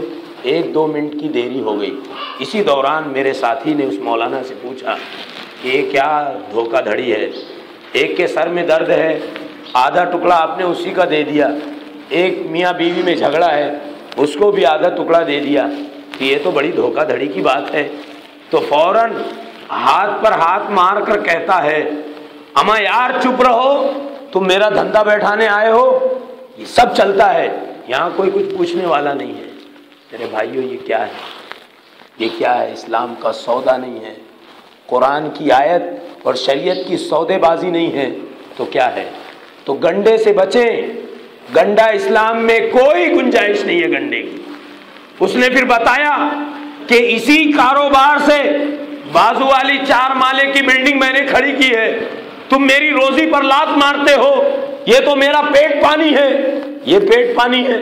1-2 منٹ کی دیری ہو گئی۔ اسی دوران میرے ساتھی نے اس مولانا سے پوچھا کہ یہ کیا دھوکہ دھڑی ہے؟ ایک کے سر میں درد ہے، آدھا ٹکڑا آپ نے اسی کا دے دیا، ایک میاں بیوی میں جھگڑا ہے، اس کو بھی آدھا ٹکڑا دے دیا، کہ یہ تو بڑی دھوکہ دھڑی کی بات ہے۔ تو فوراً ہاتھ پر ہاتھ مار کر کہتا ہے اما یار چپ رہو، تم میرا دھندا بیٹھانے آئے ہو، یہ سب چلتا ہے، یہاں کوئی کچھ پوچھنے والا نہیں ہے۔ میرے بھائیو یہ کیا ہے؟ یہ کیا ہے؟ اسلام کا سودا نہیں ہے، قرآن کی آیت اور شریعت کی سودے بازی نہیں ہے تو کیا ہے؟ تو گنڈے سے بچیں، گنڈا اسلام میں کوئی گنجائش نہیں ہے گنڈے کی۔ اس نے پھر بتایا کہ اسی کاروبار سے بازو والی 4 مالے کی بلڈنگ میں نے کھڑی کی ہے، تم میری روزی پر لات مارتے ہو، یہ تو میرا پیٹ پانی ہے، یہ پیٹ پانی ہے۔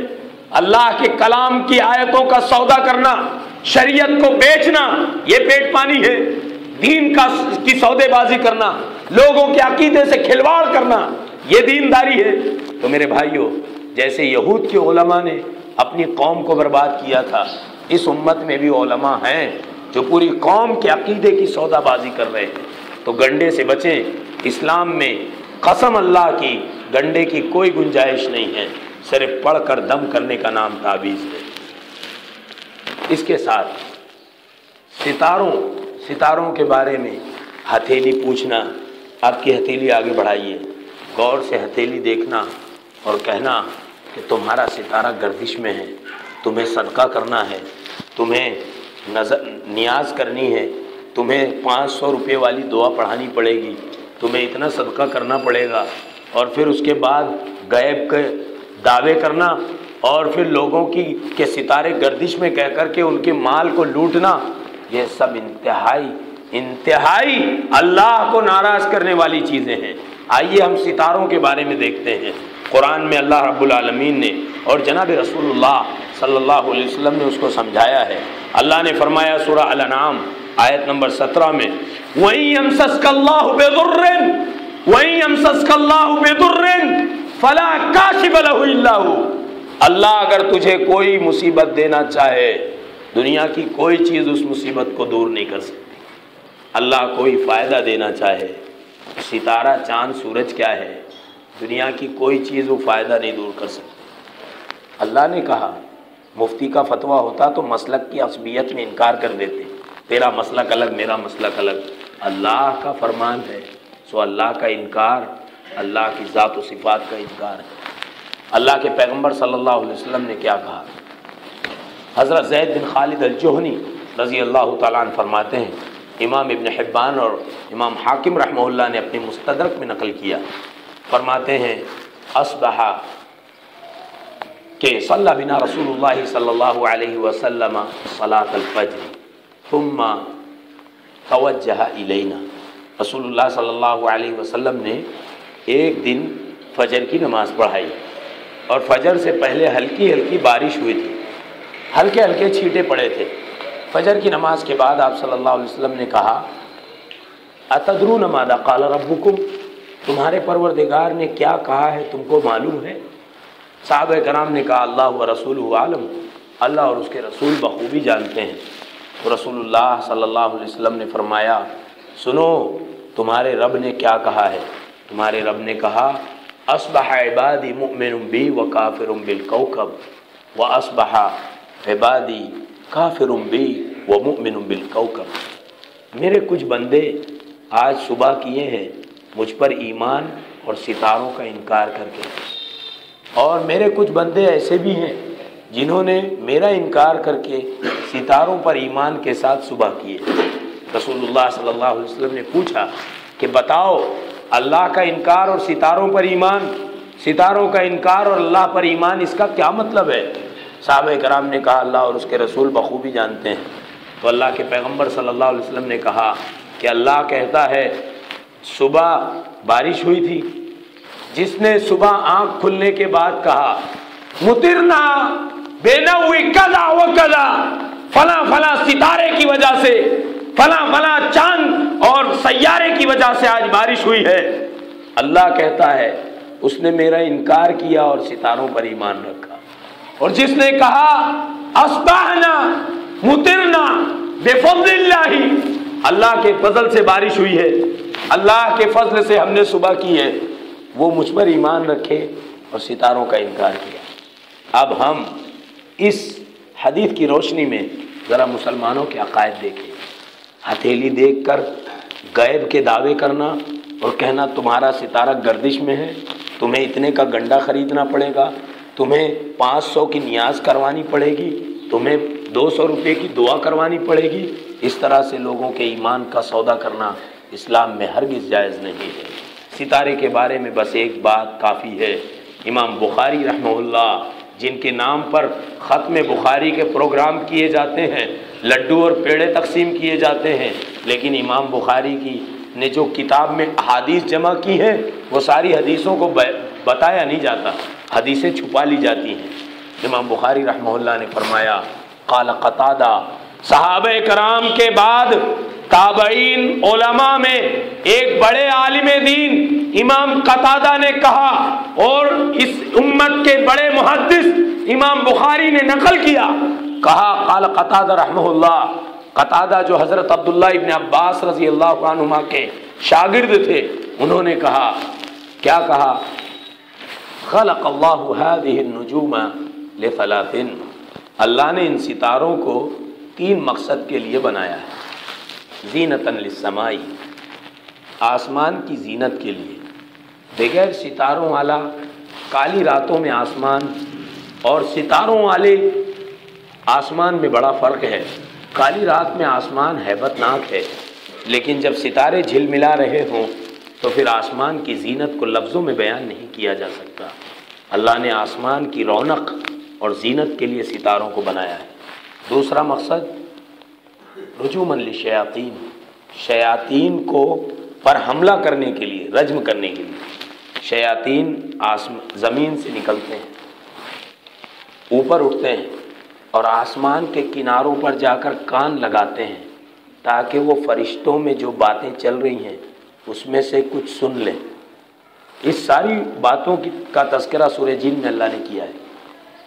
اللہ کے کلام کی آیتوں کا سودا کرنا، شریعت کو بیچنا، یہ پیٹ پانی ہے۔ دین کی سودے بازی کرنا، لوگوں کے عقیدے سے کھلواڑ کرنا، یہ دینداری ہے۔ تو میرے بھائیوں، جیسے یہود کے علماء نے اپنی قوم کو برباد کیا تھا، اس امت میں بھی علماء ہیں جو پوری قوم کے عقیدے کی سودا بازی کر رہے ہیں۔ تو گنڈے سے بچیں، اسلام میں قسم اللہ کی گنڈے کی کوئی گنجائش نہیں ہے، صرف پڑھ کر دم کرنے کا نام تعویذ ہے۔ اس کے ساتھ ستاروں کے بارے میں ہتھیلی پوچھنا، آپ کی ہتھیلی آگے بڑھائیے، غور سے ہتھیلی دیکھنا اور کہنا کہ تمہارا ستارہ گردش میں ہے، تمہیں صدقہ کرنا ہے، تمہیں نیاز کرنی ہے، تمہیں 500 روپے والی دعا پڑھانی پڑے گی، تمہیں اتنا صدقہ کرنا پڑے گا، اور پھر اس کے بعد غیب کے دعوے کرنا، اور پھر لوگوں کے ستارے گردش میں کہہ کر کے ان کے مال کو لوٹنا، یہ سب انتہائی اللہ کو ناراض کرنے والی چیزیں ہیں۔ آئیے ہم ستاروں کے بارے میں دیکھتے ہیں۔ قرآن میں اللہ رب العالمین نے اور جناب رسول اللہ صلی اللہ علیہ وسلم نے اس کو سمجھایا ہے۔ اللہ نے فرمایا سورہ الانعام آیت نمبر 17 میں وَإِن يَمْسَسْكَ اللَّهُ بِضُرٍّ فَلَا كَاشِفَ لَهُ إِلَّا هُوَ، اللہ اگر تجھے کوئی مصیبت دینا چاہے، دنیا کی کوئی چیز اس مصیبت کو دور نہیں کر سکتی۔ اللہ کوئی فائدہ دینا چاہے، ستارہ چاند سورج کیا ہے، دنیا کی کوئی چیز وہ فائدہ نہیں دور کر سکتی۔ اللہ نے کہا، مفتی کا فتویٰ ہوتا تو مسلک کی عصبیت میں انکار کر دیتے، تیرا مسلک الگ میرا مسلک الگ۔ اللہ کا فرمان ہے، سو اللہ کا انکار اللہ کی ذات و صفات کا انکار ہے۔ اللہ کے پیغمبر صلی اللہ علیہ وسلم نے کیا کہا؟ حضرت زید بن خالد الجہنی رضی اللہ تعالیٰ عنہ فرماتے ہیں، امام ابن حبان اور امام حاکم رحمہ اللہ نے اپنے مستدرک میں نقل کیا، فرماتے ہیں اصبح کہ صلی بنا رسول اللہ صلی اللہ علیہ وسلم صلاۃ الفجر ثم توجہ الینا، رسول اللہ صلی اللہ علیہ وسلم نے ایک دن فجر کی نماز پڑھائی، اور فجر سے پہلے ہلکی ہلکی بارش ہوئی تھی، ہلکے ہلکے چھینٹے پڑے تھے۔ فجر کی نماز کے بعد آپ صلی اللہ علیہ وسلم نے کہا اتدرون ماذا قال ربکم، تمہارے پروردگار نے کیا کہا ہے تم کو معلوم ہے؟ صحابہ کرام نے کہا اللہ و رسولہ عالم، اللہ اور اس کے رسول بخوبی جانتے ہیں۔ تو رسول اللہ صلی اللہ علیہ وسلم نے فرمایا سنو تمہارے رب نے کیا کہا ہے، تمہارے رب نے کہا اصبح عبادی مؤمن بی و کافر بالکوکب و اصبح عبادی کافر بی و مؤمن بالکوکب، میرے کچھ بندے آج صبح کیے ہیں مجھ پر ایمان اور ستاروں کا انکار کر کے، اور میرے کچھ بندے ایسے بھی ہیں جنہوں نے میرا انکار کر کے ستاروں پر ایمان کے ساتھ صبح کیے۔ رسول اللہ صلی اللہ علیہ وسلم نے پوچھا کہ بتاؤ اللہ کا انکار اور ستاروں پر ایمان، ستاروں کا انکار اور اللہ پر ایمان، اس کا کیا مطلب ہے؟ صحابہ کرام نے کہا اللہ اور اس کے رسول بخوبی جانتے ہیں۔ تو اللہ کے پیغمبر صلی اللہ علیہ وسلم نے کہا کہ اللہ کہتا ہے صبح بارش ہوئی تھی، جس نے صبح آنکھ کھلنے کے بعد کہا مطرنا بینوی کذا و کذا، فلاں فلاں ستارے کی وجہ سے، فلاں فلاں چاند اور سیارے کی وجہ سے آج بارش ہوئی ہے، اللہ کہتا ہے اس نے میرا انکار کیا اور ستاروں پر ایمان رکھا۔ اور جس نے کہا اصبحنا مطرنا بفضل اللہ، اللہ کے فضل سے بارش ہوئی ہے، اللہ کے فضل سے ہم نے صبح کی ہے، وہ مجھ پر ایمان رکھے اور ستاروں کا انکار کیا۔ اب ہم اس حدیث کی روشنی میں ذرا مسلمانوں کے عقائد دیکھیں۔ ہتھیلی دیکھ کر غیب کے دعوے کرنا اور کہنا تمہارا ستارہ گردش میں ہے، تمہیں اتنے کا گنڈا خریدنا پڑے گا، تمہیں 500 کی نیاز کروانی پڑے گی، تمہیں 200 روپے کی دعا کروانی پڑے گی، اس طرح سے لوگوں کے ایمان کا سودا کرنا اسلام میں ہرگز جائز نہیں ہے۔ ستارے کے بارے میں بس ایک بات کافی ہے، امام بخاری رحمہ اللہ جن کے نام پر ختم بخاری کے پروگرام کیے جاتے ہیں، لڈو اور پیڑے تقسیم کیے جاتے ہیں، لیکن امام بخاری نے جو کتاب میں احادیث جمع کی ہیں وہ ساری حدیثوں کو بتایا نہیں جاتا، حدیثیں چھپا لی جاتی ہیں۔ امام بخاری رحمہ اللہ نے فرمایا قال قتادہ، صحابہ کرام کے بعد تابعین علماء میں ایک بڑے عالم دین امام قتادہ نے کہا، اور اس امت کے بڑے محدث امام بخاری نے نقل کیا، کہا قال قتادہ رحمہ اللہ، قتادہ جو حضرت عبداللہ ابن عباس رضی اللہ عنہما کے شاگرد تھے، انہوں نے کہا، کیا کہا؟ خلق اللہ هذه النجوم لثلاث، اللہ نے ان ستاروں کو 3 مقصد کے لیے بنایا ہے۔ زینۃ للسماء، آسمان کی زینت کے لیے۔ بغیر ستاروں والا کالی راتوں میں آسمان اور ستاروں والے آسمان میں بڑا فرق ہے۔ کالی رات میں آسمان ہیبت ناک ہے، لیکن جب ستارے جھل ملا رہے ہوں تو پھر آسمان کی زینت کو لفظوں میں بیان نہیں کیا جا سکتا۔ اللہ نے آسمان کی رونق اور زینت کے لیے ستاروں کو بنایا ہے۔ دوسرا مقصد رجوما للشیاطین، شیاطین کو پر حملہ کرنے کے لیے، رجم کرنے کے لیے۔ شیاطین زمین سے نکلتے ہیں، اوپر اٹھتے ہیں اور آسمان کے کناروں پر جا کر کان لگاتے ہیں تاکہ وہ فرشتوں میں جو باتیں چل رہی ہیں اس میں سے کچھ سن لیں۔ اس ساری باتوں کا تذکرہ سورہ جن میں اللہ نے کیا ہے۔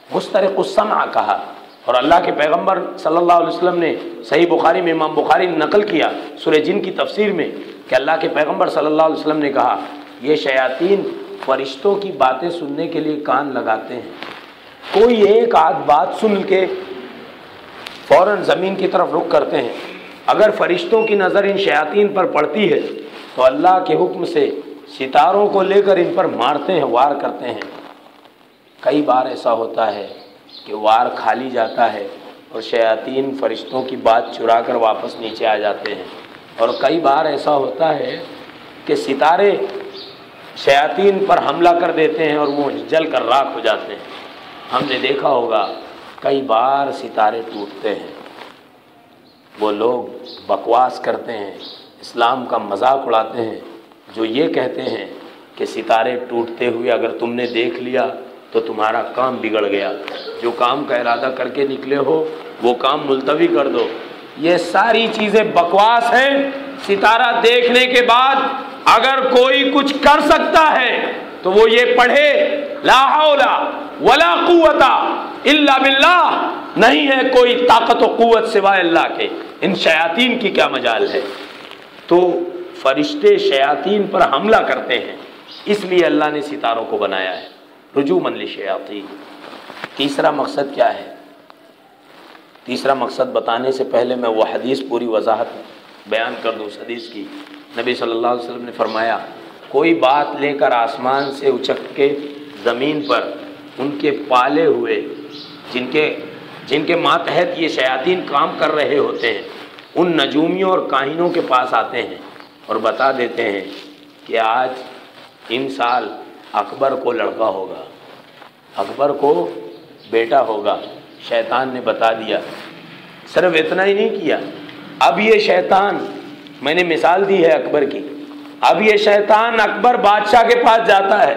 مسترق السمع کہا، اور اللہ کے پیغمبر صلی اللہ علیہ وسلم نے صحیح بخاری میں، امام بخاری نے نقل کیا سورہ جن کی تفسیر میں کہ اللہ کے پیغمبر صلی اللہ علیہ وسلم نے کہا یہ شیاطین فرشتوں کی باتیں سننے کے لیے کان لگاتے ہیں۔ کوئی ایک آدھ بات سن کے فوراً زمین کی طرف رخ کرتے ہیں۔ اگر فرشتوں کی نظر ان شیاطین پر پڑتی ہے تو اللہ کے حکم سے ستاروں کو لے کر ان پر مارتے ہیں، وار کرتے ہیں۔ کئی بار ایسا ہوتا ہے کہ وار کھالی جاتا ہے اور شیاطین فرشتوں کی بات چرا کر واپس نیچے آ جاتے ہیں، اور کئی بار ایسا ہوتا ہے کہ ستارے شیاطین پر حملہ کر دیتے ہیں اور وہ جل کر راکھ ہو جاتے ہیں۔ ہم نے دیکھا ہوگا کئی بار ستارے ٹوٹتے ہیں۔ وہ لوگ بکواس کرتے ہیں، اسلام کا مذاق اڑاتے ہیں، جو یہ کہتے ہیں کہ ستارے ٹوٹتے ہوئے اگر تم نے دیکھ لیا تو تمہارا کام بگڑ گیا، جو کام کا ارادہ کر کے نکلے ہو وہ کام ملتوی کر دو۔ یہ ساری چیزیں بکواس ہیں۔ ستارہ دیکھنے کے بعد اگر کوئی کچھ کر سکتا ہے تو وہ یہ پڑھے لا حول ولا قوت الا باللہ، نہیں ہے کوئی طاقت و قوت سوائے اللہ کے، ان شیاطین کی کیا مجال ہے۔ تو فرشتے شیاطین پر حملہ کرتے ہیں، اس لیے اللہ نے ستاروں کو بنایا ہے رجوما للشیاطین۔ تیسرا مقصد کیا ہے؟ تیسرا مقصد بتانے سے پہلے میں وہ حدیث پوری وضاحت بیان کر دوں۔ اس حدیث کی نبی صلی اللہ علیہ وسلم نے فرمایا کوئی بات لے کر آسمان سے اچک کے زمین پر ان کے پالے ہوئے جن کے ماتحت یہ شیاطین کام کر رہے ہوتے ہیں، ان نجومیوں اور کاہنوں کے پاس آتے ہیں اور بتا دیتے ہیں کہ آج ان سال اکبر کو لڑکا ہوگا، اکبر کو بیٹا ہوگا۔ شیطان نے بتا دیا۔ صرف اتنا ہی نہیں کیا، اب یہ شیطان، میں نے مثال دی ہے اکبر کی، اب یہ شیطان اکبر بادشاہ کے پاس جاتا ہے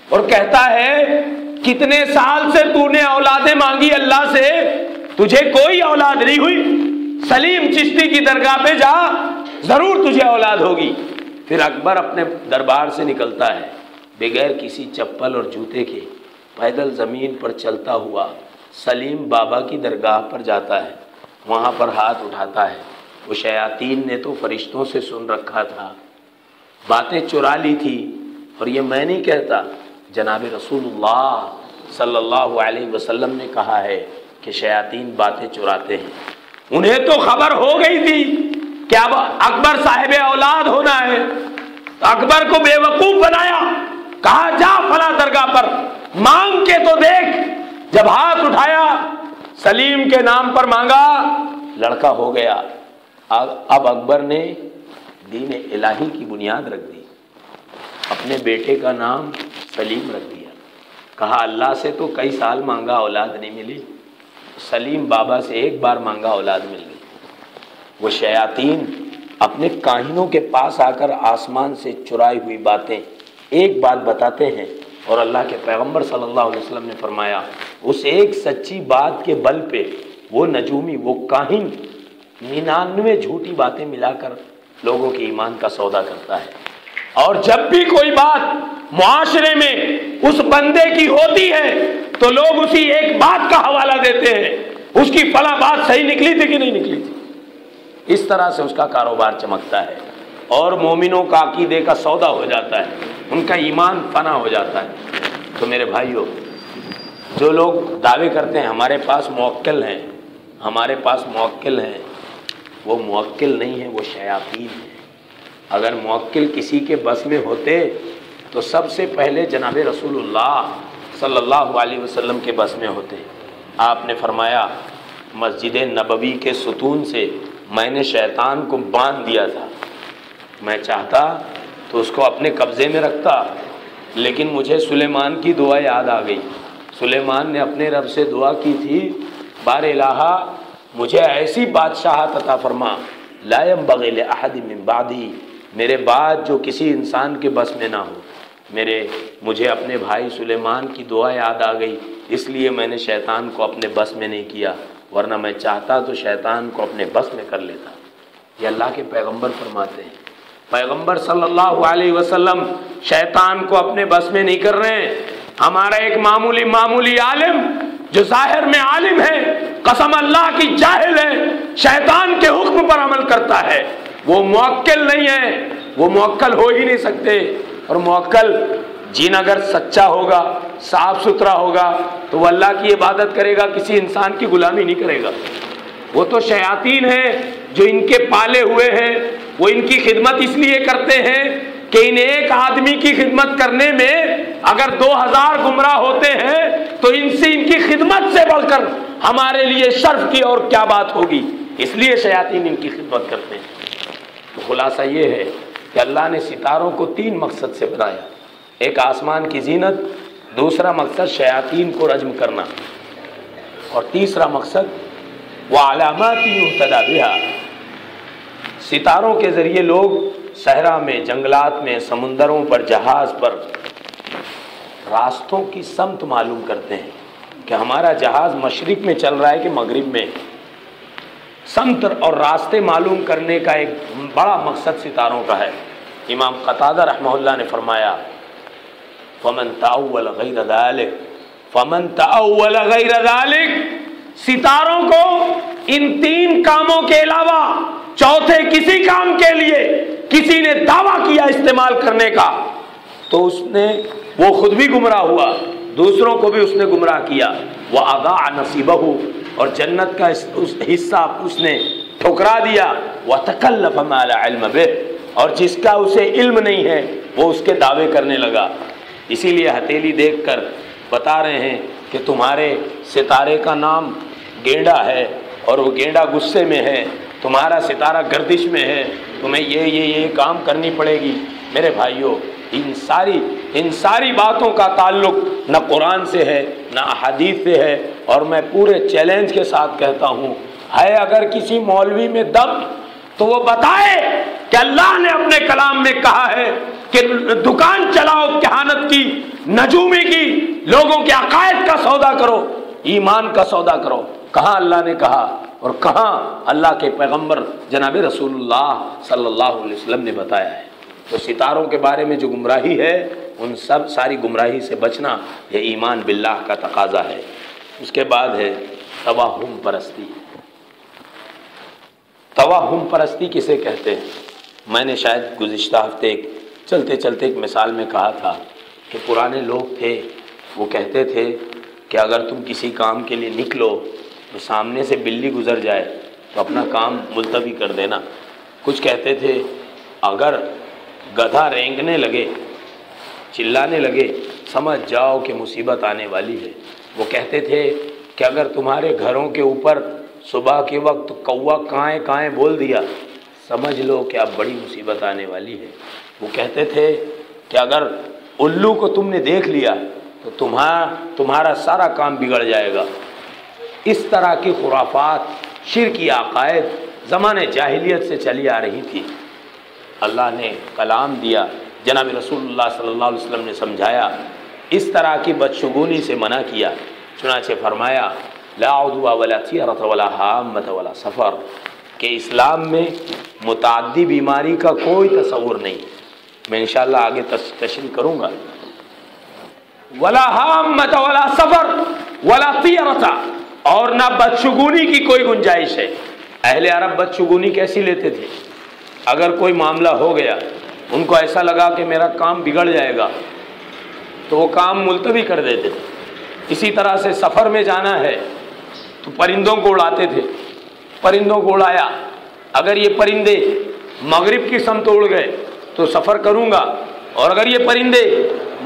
اور کہتا ہے کتنے سال سے تو نے اولادیں مانگی اللہ سے، تجھے کوئی اولاد نہیں ہوئی، سلیم چشتی کی درگاہ پہ جا، ضرور تجھے اولاد ہوگی۔ پھر اکبر اپنے دربار سے نکلتا ہے بغیر کسی چپل اور جوتے کے، پیدل زمین پر چلتا ہوا سلیم بابا کی درگاہ پر جاتا ہے، وہاں پر ہاتھ اٹھاتا ہے۔ وہ شیاطین نے تو فرشتوں سے سن رکھا تھا، باتیں چرا لی تھی، اور یہ میں نہیں کہتا، جناب رسول اللہ صلی اللہ علیہ وسلم نے کہا ہے کہ شیاطین باتیں چراتے ہیں۔ انہیں تو خبر ہو گئی تھی کہ اب اکبر صاحب اولاد ہونا ہے، تو اکبر کو بے وقوف بنایا، کہا جا فلاں درگاہ پر مانگ کے تو دیکھ۔ جب ہاتھ اٹھایا سلیم کے نام پر مانگا، لڑکا ہو گیا۔ اب اکبر نے دین الہی کی بنیاد رکھ دی، اپنے بیٹے کا نام سلیم رکھ دیا۔ کہا اللہ سے تو کئی سال مانگا اولاد نہیں ملی، سلیم بابا سے ایک بار مانگا اولاد مل گئی۔ وہ شیاطین اپنے کاہنوں کے پاس آ کر آسمان سے چرائی ہوئی باتیں ایک بات بتاتے ہیں، اور اللہ کے پیغمبر صلی اللہ علیہ وسلم نے فرمایا اس ایک سچی بات کے بل پہ وہ نجومی، وہ کاہن 99 جھوٹی باتیں ملا کر لوگوں کے ایمان کا سودا کرتا ہے۔ اور جب بھی کوئی بات معاشرے میں اس بندے کی ہوتی ہے تو لوگ اسی ایک بات کا حوالہ دیتے ہیں، اس کی فلاں بات صحیح نکلی تھی کہ نہیں نکلی تھی۔ اس طرح سے اس کا کاروبار چمکتا ہے اور مومنوں کا عقیدے کا سودا ہو جاتا ہے، ان کا ایمان فنا ہو جاتا ہے۔ تو میرے بھائیوں، جو لوگ دعوے کرتے ہیں ہمارے پاس موکل ہیں، ہمارے پاس موکل ہیں، وہ موکل نہیں ہیں، وہ شیاطین ہیں۔ اگر موکل کسی کے بس میں ہوتے تو سب سے پہلے جناب رسول اللہ صلی اللہ علیہ وسلم کے بس میں ہوتے۔ آپ نے فرمایا مسجد نبوی کے ستون سے میں نے شیطان کو باندھ دیا تھا، میں چاہتا تو اس کو اپنے قبضے میں رکھتا، لیکن مجھے سلیمان کی دعا یاد آ گئی۔ سلیمان نے اپنے رب سے دعا کی تھی، بار الہا مجھے ایسی بادشاہت عطا فرما لا ينبغي لأحد من بعدی، میرے بعد جو کسی انسان کے بس میں نہ ہو۔ مجھے اپنے بھائی سلیمان کی دعا یاد آ گئی، اس لیے میں نے شیطان کو اپنے بس میں نہیں کیا، ورنہ میں چاہتا تو شیطان کو اپنے بس میں کر لیتا۔ یہ اللہ کے پیغمبر فرماتے ہیں، پیغمبر صلی اللہ علیہ وسلم شیطان کو اپنے بس میں نہیں کر رہے ہیں۔ ہمارا ایک معمولی عالم جو ظاہر میں عالم ہے، قسم اللہ کی جاہل ہے، شیطان کے حکم پر عمل کرتا ہے، وہ موکل نہیں ہے، وہ موکل ہو ہی نہیں سکتے۔ اور موکل جین اگر سچا ہوگا، صاف ستھرا ہوگا تو وہ اللہ کی عبادت کرے گا، کسی انسان کی غلامی نہیں کرے گا۔ وہ تو شیاطین ہیں جو ان کے پالے ہوئے ہیں، وہ ان کی خدمت اس لیے کرتے ہیں کہ ان ایک آدمی کی خدمت کرنے میں اگر 2000 گمراہ ہوتے ہیں تو ان سے ان کی خدمت سے بڑھ کر ہمارے لیے شرف کی اور کیا بات ہوگی، اس لیے شیاطین ان کی خدمت کرتے ہیں۔ تو خلاصہ یہ ہے کہ اللہ نے ستاروں کو 3 مقصد سے بنایا، ایک آسمان کی زینت، دوسرا مقصد شیاطین کو رجم کرنا، اور تیسرا مقصد وعلامات یہتدی بہا، ستاروں کے ذریعے لوگ صحرا میں، جنگلات میں، سمندروں پر، جہاز پر راستوں کی سمت معلوم کرتے ہیں کہ ہمارا جہاز مشرق میں چل رہا ہے کہ مغرب میں۔ سمت اور راستے معلوم کرنے کا ایک بڑا مقصد ستاروں کا ہے۔ امام قتادہ رحمہ اللہ نے فرمایا فمن تأول غیر ذلک، فمن تأول غیر ذلک، ستاروں کو ان 3 کاموں کے علاوہ چوتھے کسی کام کے لیے کسی نے دعویٰ کیا استعمال کرنے کا تو وہ خود بھی گمراہ ہوا، دوسروں کو بھی اس نے گمراہ کیا۔ وَأَضَاعَ نَصِيبَهُ، اور جنت کا اس حصہ اس نے ٹھکرا دیا۔ وَتَكَلَّفَ مَا لَا عِلْمَ بِهِ، اور جس کا اسے علم نہیں ہے وہ اس کے دعوے کرنے لگا۔ اسی لیے ہتھیلی دیکھ کر بتا رہے ہیں کہ تمہارے ستارے کا نام گینڈا ہے اور وہ گینڈا غصے میں ہے، تمہارا ستارہ گردش میں ہے، تمہیں یہ کام کرنی پڑے گی۔ میرے بھائیوں، ان ساری باتوں کا تعلق نہ قرآن سے ہے نہ احادیث سے ہے، اور میں پورے چیلنج کے ساتھ کہتا ہوں، ہے اگر کسی مولوی میں دم تو وہ بتائے کہ اللہ نے اپنے کلام میں کہا ہے کہ دکان چلاؤ کہانت کی، نجومی کی، لوگوں کے عقائد کا سودا کرو، ایمان کا سودا کرو۔ کہاں اللہ نے کہا اور کہاں اللہ کے پیغمبر جناب رسول اللہ صلی اللہ علیہ وسلم نے بتایا ہے؟ تو ستاروں کے بارے میں جو گمراہی ہے، ان ساری گمراہی سے بچنا یہ ایمان باللہ کا تقاضا ہے۔ اس کے بعد ہے توہم پرستی۔ توہم پرستی کسے کہتے ہیں؟ میں نے شاید گزشتہ ہفتے چلتے چلتے ایک مثال میں کہا تھا کہ پرانے لوگ تھے، وہ کہتے تھے کہ اگر تم کسی کام کے لیے نکلو تو سامنے سے بلی گزر جائے تو اپنا کام ملتوی کر دینا۔ کچھ کہتے تھے اگر گدھا رینگنے لگے، چلانے لگے، سمجھ جاؤ کہ مصیبت آنے والی ہے۔ وہ کہتے تھے کہ اگر تمہارے گھروں کے اوپر صبح کے وقت کوا کائیں کائیں بول دیا، سمجھ لو کہ اب بڑی مصیبت آنے والی ہے۔ وہ کہتے تھے کہ اگر الو کو تم نے دیکھ لیا تو تمہارا سارا کام بگڑ جائے گا۔ اس طرح کی خرافات، شرکی عقائد زمانے جاہلیت سے چلی آ رہی تھی۔ اللہ نے کلام دیا، جناب رسول اللہ صلی اللہ علیہ وسلم نے سمجھایا، اس طرح کی بدشگونی سے منع کیا۔ چنانچہ فرمایا لا عدوى ولا طیرۃ ولا حامۃ ولا سفر، کہ اسلام میں متعدی بیماری کا کوئی تصور نہیں۔ میں انشاءاللہ آگے تشریح کروں گا۔ ولا حامۃ ولا سفر ولا طیرۃ، اور نہ بدشگونی کی کوئی گنجائش ہے۔ اہل عرب بدشگونی کیسی لیتے تھے؟ اگر کوئی معاملہ ہو گیا، ان کو ایسا لگا کہ میرا کام بگڑ جائے گا تو وہ کام ملتوی کر دیتے تھے۔ اسی طرح سے سفر میں جانا ہے تو پرندوں کو اڑاتے تھے، پرندوں کو اڑایا، اگر یہ پرندے مغرب کی سمت اڑ گئے تو سفر کروں گا، اور اگر یہ پرندے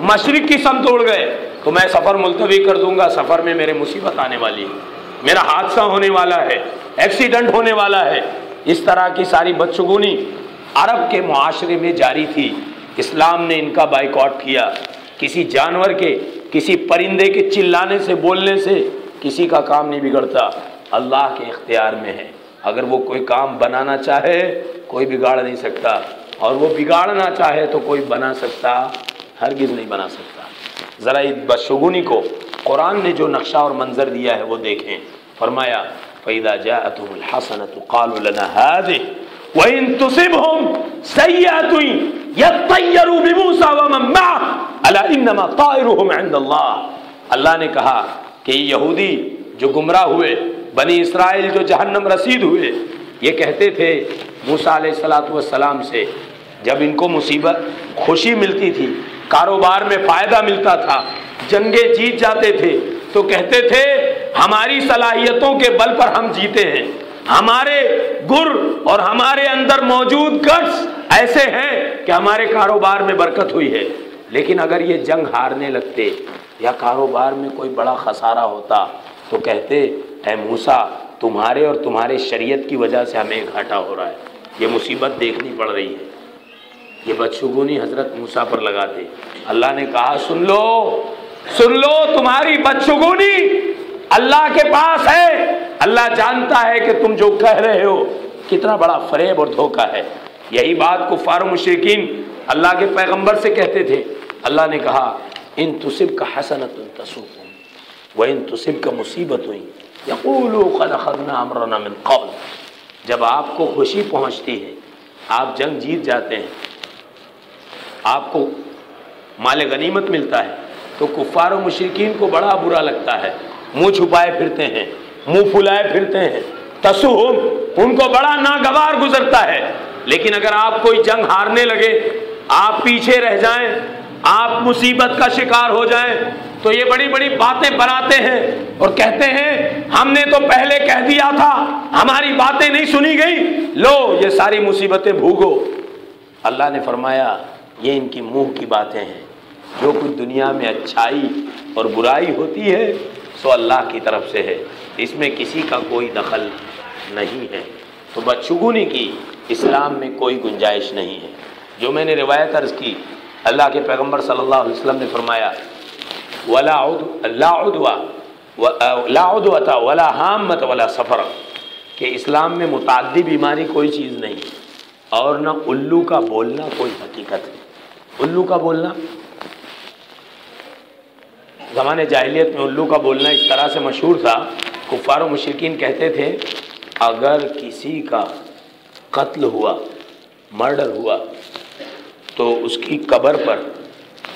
مشرق کی سمت اڑ گئے تو میں سفر ملتوی کر دوں گا، سفر میں میرے مصیبت آنے والی ہے، میرا حادثہ ہونے والا ہے، ایکسیڈنٹ ہونے والا ہے۔ اس طرح کی ساری بدشگونی عرب کے معاشرے میں جاری تھی، اسلام نے ان کا بائیکاٹ کیا۔ کسی جانور کے، کسی پرندے کے چلانے سے، بولنے سے کسی کا کام نہیں بگڑتا، اللہ کے اختیار میں ہے، اگر وہ کوئی کام بنانا چاہے کوئی بگاڑ نہیں سکتا، اور وہ بگاڑنا چاہے تو کوئی بنا سکتا، ہرگز نہیں بنا سکتا۔ ذرا اس بدشگونی کو قرآن نے جو نقشہ اور منظر دیا ہے وہ دیکھیں۔ فرمایا فَإِذَا جَاءَتْهُمُ الْحَسَنَةُ قَالُوا لَنَا هَٰذِهِ وَإِن تُصِبْهُمْ سَيِّئَةٌ يَطَّيَّرُوا بِمُوسَىٰ وَمَن مَّعَهُ أَلَا إِنَّمَا طَائِرُهُمْ عِندَ اللَّهِ۔ اللہ نے کہا کہ یہ یہودی جو گمراہ ہوئے، بنی اسرائیل جو جہنم رسید ہوئے، یہ کہتے تھے موسیٰ علیہ السلام سے، جب ان کو مصیبت خوشی ملتی تھی، کاروبار میں فائدہ ملتا تھا، جنگیں جیت جاتے تھے، تو کہتے تھے ہماری صلاحیتوں کے بل پر ہم جیتے ہیں، ہمارے گر اور ہمارے اندر موجود گٹس ایسے ہیں کہ ہمارے کاروبار میں برکت ہوئی ہے۔ لیکن اگر یہ جنگ ہارنے لگتے یا کاروبار میں کوئی بڑا خسارہ ہوتا تو کہتے اے موسیٰ تمہارے اور تمہارے شریعت کی وجہ سے ہمیں گھاٹا ہو رہا ہے، یہ مصیبت دیکھنی پڑ رہی ہے۔ یہ بدشگونی حضرت موسیٰ پر لگاتے، اللہ نے کہا سن لو سن لو، تمہاری بدشگونی اللہ کے پاس ہے، اللہ جانتا ہے کہ تم جو کہہ رہے ہو کتنا بڑا فریب اور دھوکہ ہے۔ یہی بات کفار و مشرکین اللہ کے پیغمبر سے کہتے تھے، اللہ نے کہا ان تصبک حسنۃ تسؤہم وان تصبک مصیبۃ یقولوا قد اخذنا امرنا من قبل۔ جب آپ کو خوشی پہنچتی ہے، آپ جنگ جیت جاتے ہیں، آپ کو مال غنیمت ملتا ہے، تو کفار و مشرکین کو بڑا برا لگتا ہے، منہ چھپائے پھرتے ہیں، منہ پھلائے پھرتے ہیں، تسؤہم ان کو بڑا ناگوار گزرتا ہے۔ لیکن اگر آپ کوئی جنگ ہارنے لگے، آپ پیچھے رہ جائیں، آپ مصیبت کا شکار ہو جائیں، تو یہ بڑی بڑی باتیں بناتے ہیں اور کہتے ہیں ہم نے تو پہلے کہہ دیا تھا، ہماری باتیں نہیں سنی گئی، لو یہ ساری مصیبتیں بھوگو۔ اللہ نے فرمایا یہ ان کی منہ کی باتیں ہیں، جو کچھ دنیا میں اچھائی اور برائی ہوتی ہے سو اللہ کی طرف سے ہے، اس میں کسی کا کوئی دخل نہیں ہے۔ تو بدشگونی کی اسلام میں کوئی گنجائش نہیں ہے۔ جو میں نے روایت عرض کی، اللہ کے پیغمبر صلی اللہ علیہ وسلم نے فرمایا لا عدوۃ ولا حامۃ ولا سفر، کہ اسلام میں متعدی بیماری کوئی چیز نہیں، اور نہ الو کا بولنا کوئی حقیقت ہے۔ الو کا بولنا، زمانے جاہلیت میں الو کا بولنا اس طرح سے مشہور تھا، کفار و مشرکین کہتے تھے اگر کسی کا قتل ہوا، مرڈر ہوا، تو اس کی قبر پر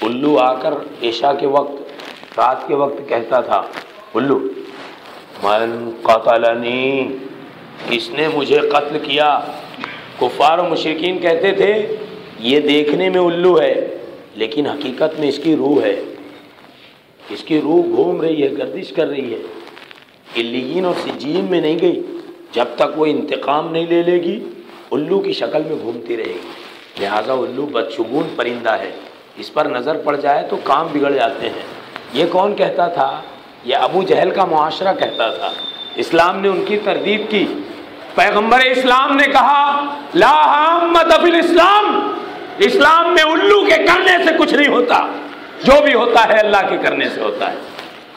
الو آ کر عشاء کے وقت، رات کے وقت کہتا تھا الو من قتلنی، کس نے مجھے قتل کیا۔ کفار و مشرکین کہتے تھے یہ دیکھنے میں الو ہے لیکن حقیقت میں اس کی روح ہے، اس کی روح گھوم رہی ہے، گردش کر رہی ہے، علیین اور سجین میں نہیں گئی، جب تک وہ انتقام نہیں لے لے گی الو کی شکل میں گھومتی رہے گی۔ لہٰذا الو بدشگون پرندہ ہے، اس پر نظر پڑ جائے تو کام بگڑ جاتے ہیں۔ یہ کون کہتا تھا؟ یہ ابو جہل کا معاشرہ کہتا تھا، اسلام نے ان کی تردید کی۔ پیغمبر اسلام نے کہا لا حامۃ فی الاسلام، اسلام میں الو کے کرنے سے کچھ نہیں ہوتا، جو بھی ہوتا ہے اللہ کے کرنے سے ہوتا ہے۔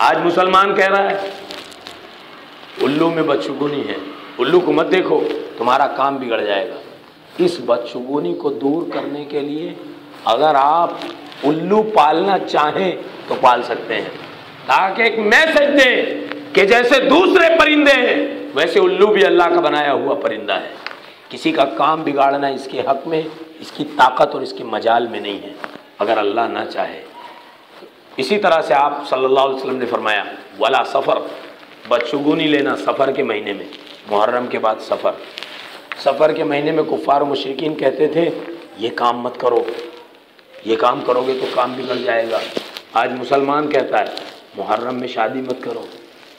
آج مسلمان کہہ رہا ہے الو میں بدشگونی ہے، الو کو مت دیکھو تمہارا کام بگڑ جائے گا۔ اس بدشگونی کو دور کرنے کے لیے اگر آپ الو پالنا چاہیں تو پال سکتے ہیں، تاکہ ایک میسج دیں کہ جیسے دوسرے پرندے ہیں ویسے الو بھی اللہ کا بنایا ہوا پرندہ ہے، کسی کا کام بگاڑنا اس کے حق میں، اس کی طاقت اور اس کے مجال میں نہیں ہے اگر اللہ نہ چاہے۔ اسی طرح سے آپ صلی اللہ علیہ وسلم نے فرمایا ولا سفر، بدشگونی لینا سفر کے مہینے میں، محرم کے بعد سفر کے مہینے میں کفار و مشرکین کہتے تھے یہ کام مت کرو، یہ کام کرو گے تو کام بگڑ جائے گا۔ آج مسلمان کہتا ہے محرم میں شادی مت کرو،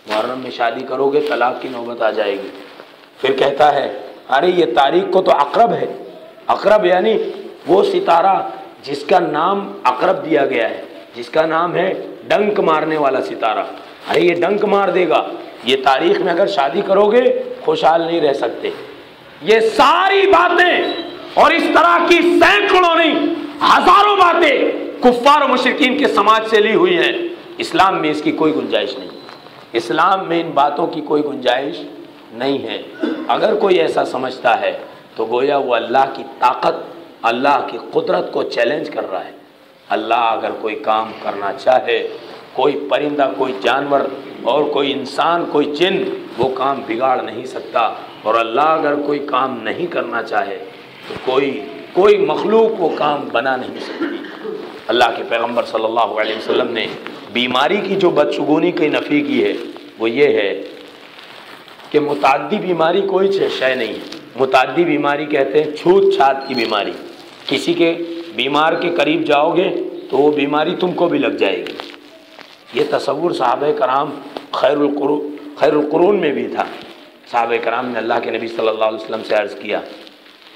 محرم میں شادی کرو گے طلاق کی نوبت آ جائے گی۔ پھر کہتا ہے ارے یہ تاریخ کو تو عقرب ہے، عقرب یعنی وہ ستارہ جس کا نام عقرب دیا گیا ہے، جس کا نام ہے ڈنک مارنے والا ستارہ، ارے یہ ڈنک مار دے گا، یہ تاریخ میں اگر شادی کرو گے خوشحال نہیں رہ سکتے۔ یہ ساری باتیں اور اس طرح کی سینکڑوں نہیں ہزاروں باتیں کفار و مشرکین کے سماج سے لی ہوئی ہیں، اسلام میں اس کی کوئی گنجائش نہیں، اسلام میں ان باتوں کی کوئی گنجائش نہیں ہے۔ اگر کوئی ایسا سمجھتا ہے تو گویا وہ اللہ کی طاقت، اللہ کی قدرت کو چیلنج کر رہا ہے۔ اللہ اگر کوئی کام کرنا چاہے، کوئی پرندہ، کوئی جانور اور کوئی انسان، کوئی جن وہ کام بگاڑ نہیں سکتا، اور اللہ اگر کوئی کام نہیں کرنا چاہے تو کوئی مخلوق وہ کام بنا نہیں سکتی۔ اللہ کے پیغمبر صلی اللہ علیہ وسلم نے بیماری کی جو بدشگونی کی نفی کی ہے وہ یہ ہے کہ متعدی بیماری کوئی شے نہیں ہے۔ متعدی بیماری کہتے ہیں چھوت چھات کی بیماری، کسی کے بیمار کے قریب جاؤ گے تو وہ بیماری تم کو بھی لگ جائے گی۔ یہ تصور صحابہ کرام خیر القرون میں بھی تھا۔ صحابہ کرام نے اللہ کے نبی صلی اللہ علیہ وسلم سے عرض کیا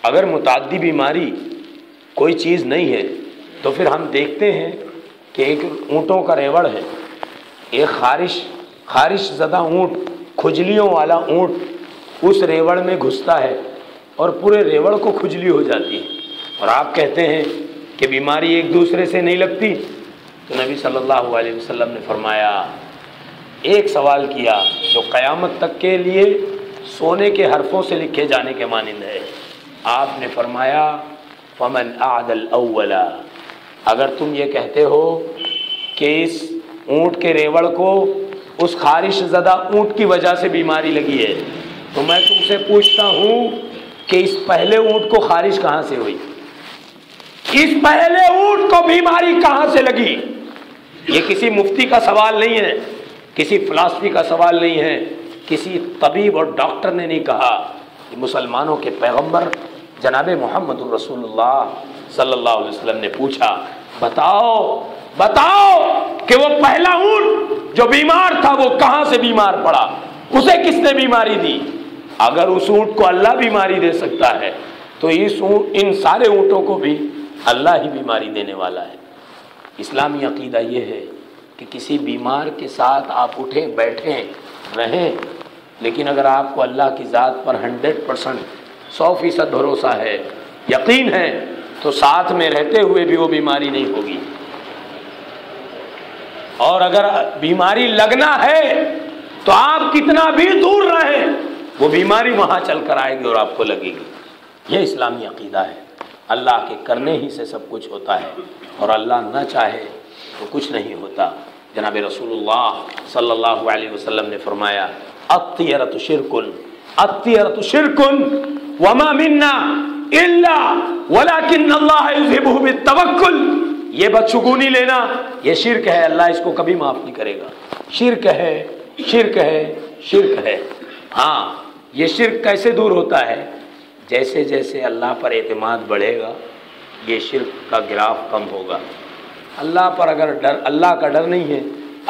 اگر متعدی بیماری کوئی چیز نہیں ہے تو پھر ہم دیکھتے ہیں کہ ایک اونٹوں کا ریوڑ ہے، ایک خارش زدہ اونٹ، کھجلیوں والا اونٹ اس ریوڑ میں گھستا ہے اور پورے ریوڑ کو کھجلی ہو جاتی ہے، اور آپ کہتے ہیں کہ بیماری ایک دوسرے سے نہیں لگتی۔ تو نبی صلی اللہ علیہ وسلم نے فرمایا، ایک سوال کیا جو قیامت تک کے لیے سونے کے حرفوں سے لکھے جانے کے مانند ہے۔ آپ نے فرمایا فمن اعد الاول، اگر تم یہ کہتے ہو کہ اس اونٹ کے ریوڑ کو اس خارش زدہ اونٹ کی وجہ سے بیماری لگی ہے، تو میں تم سے پوچھتا ہوں کہ اس پہلے اونٹ کو خارش کہاں سے ہوئی؟ اس پہلے اونٹ کو بیماری کہاں سے لگی؟ یہ کسی مفتی کا سوال نہیں ہے، کسی فلسفی کا سوال نہیں ہے، کسی طبیب اور ڈاکٹر نے نہیں کہا، یہ مسلمانوں کے پیغمبر جناب محمد الرسول اللہ صلی اللہ علیہ وسلم نے پوچھا، بتاؤ کہ وہ پہلا اونٹ جو بیمار تھا وہ کہاں سے بیمار پڑا، اسے کس نے بیماری دی؟ اگر اس اونٹ کو اللہ بیماری دے سکتا ہے تو ان سارے اونٹوں کو بھی اللہ ہی بیماری دینے والا ہے۔ اسلامی عقیدہ یہ ہے کہ کسی بیمار کے ساتھ آپ اٹھیں بیٹھیں رہیں، لیکن اگر آپ کو اللہ کی ذات پر 100% 100% بھروسہ ہے، یقین ہے، تو ساتھ میں رہتے ہوئے بھی وہ بیماری نہیں ہوگی، اور اگر بیماری لگنا ہے تو آپ کتنا بھی دور رہیں وہ بیماری وہاں چل کر آئے گی اور آپ کو لگے گی۔ یہ اسلامی عقیدہ ہے۔ اللہ کے کرنے ہی سے سب کچھ ہوتا ہے، اور اللہ نہ چاہے تو کچھ نہیں ہوتا۔ جناب رسول اللہ صلی اللہ علیہ وسلم نے فرمایا الطیرۃ شرک وما منا الا ولکن اللہ یذھبہ بالتوکل، یہ بدشگونی لینا یہ شرک ہے، اللہ اس کو کبھی معاف نہیں کرے گا۔ شرک ہے۔ ہاں، یہ شرک کیسے دور ہوتا ہے؟ جیسے جیسے اللہ پر اعتماد بڑھے گا یہ شرک کا گراف کم ہوگا۔ اللہ پر اگر اللہ کا ڈر نہیں ہے،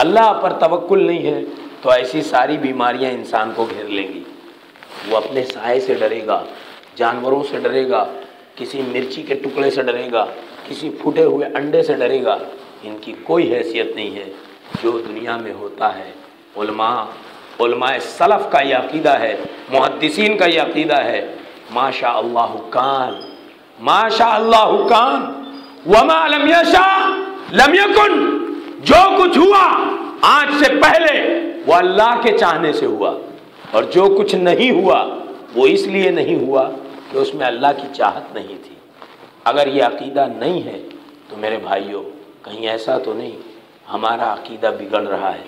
اللہ پر توکل نہیں ہے، تو ایسی ساری بیماریاں انسان کو گھیر لیں گی۔ وہ اپنے سائے سے ڈرے گا، جانوروں سے ڈرے گا، کسی مرچی کے ٹکڑے سے ڈرے گا، کسی پھٹے ہوئے انڈے سے ڈرے گا۔ ان کی کوئی حیثیت نہیں ہے۔ جو دنیا میں ہوتا ہے، علماء سلف کا یہ عقیدہ ہے، محدثین کا یہ عقیدہ ہے، ما شاء اللہ کان، ما شاء اللہ کان وما لم یشاء لم یکن، جو کچھ ہوا آج سے پہلے وہ اللہ کے چاہنے سے ہوا، اور جو کچھ نہیں ہوا وہ اس لیے نہیں ہوا کہ اس میں اللہ کی چاہت نہیں تھی۔ اگر یہ عقیدہ نہیں ہے تو میرے بھائیوں، کہیں ایسا تو نہیں ہمارا عقیدہ بگڑ رہا ہے،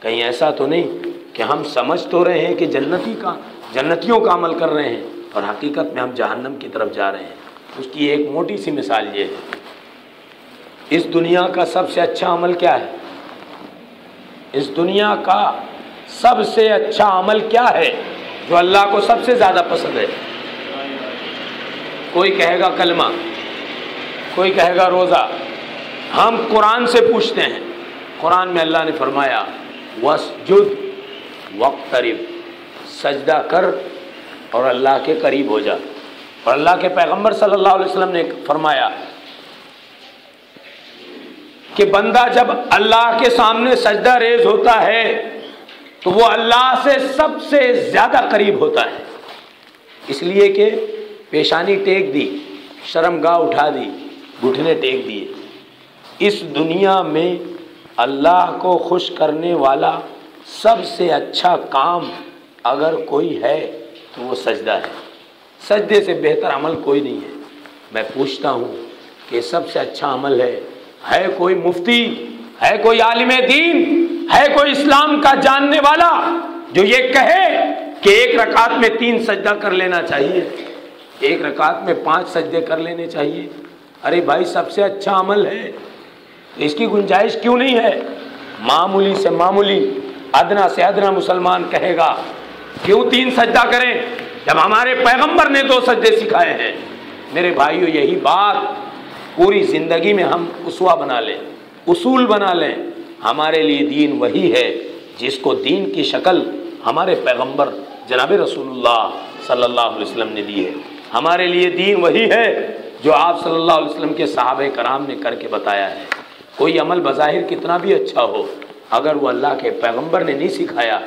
کہیں ایسا تو نہیں کہ ہم سمجھ تو رہے ہیں کہ جنتیوں کا عمل کر رہے ہیں اور حقیقت میں ہم جہنم کی طرف جا رہے ہیں۔ اس کی ایک موٹی سی مثال یہ ہے، اس دنیا کا سب سے اچھا عمل کیا ہے؟ اس دنیا کا سب سے اچھا عمل کیا ہے جو اللہ کو سب سے زیادہ پسند ہے؟ کوئی کہے گا کلمہ، کوئی کہے گا روزہ۔ ہم قرآن سے پوچھتے ہیں، قرآن میں اللہ نے فرمایا وَاسْجُدْ وَاقْتَرِبْ، سجدہ کر اور اللہ کے قریب ہو جا۔ اور اللہ کے پیغمبر صلی اللہ علیہ وسلم نے فرمایا کہ بندہ جب اللہ کے سامنے سجدہ ریز ہوتا ہے تو وہ اللہ سے سب سے زیادہ قریب ہوتا ہے، اس لیے کہ پیشانی ٹیک دی، شرمگاہ اٹھا دی، گھٹنے ٹیک دیے۔ اس دنیا میں اللہ کو خوش کرنے والا سب سے اچھا کام اگر کوئی ہے تو وہ سجدہ ہے۔ سجدے سے بہتر عمل کوئی نہیں ہے۔ میں پوچھتا ہوں کہ سب سے اچھا عمل ہے کوئی مفتی، ہے کوئی عالم دین، ہے کوئی اسلام کا جاننے والا جو یہ کہے کہ ایک رکعت میں 3 سجدہ کر لینا چاہیے، ایک رکعت میں 5 سجدے کر لینے چاہیے؟ ارے بھائی سب سے اچھا عمل ہے، اس کی گنجائش کیوں نہیں ہے؟ معمولی سے معمولی، ادنا سے ادنا مسلمان کہے گا کیوں 3 سجدہ کریں جب ہمارے پیغمبر نے 2 سجدے سکھائے ہیں؟ میرے بھائیو یہی بات پوری زندگی میں ہم اسوہ بنا لیں، اصول بنا لیں۔ ہمارے لیے دین وہی ہے جس کو دین کی شکل ہمارے پیغمبر جناب رسول اللہ صلی اللہ علیہ وسلم نے دی ہے۔ ہمارے لیے دین وہی ہے جو آپ صلی اللہ علیہ وسلم کے صحابہ کرام نے کر کے بتایا ہے۔ کوئی عمل بظاہر کتنا بھی اچھا ہو، اگر وہ اللہ کے پیغمبر نے نہیں سکھایا،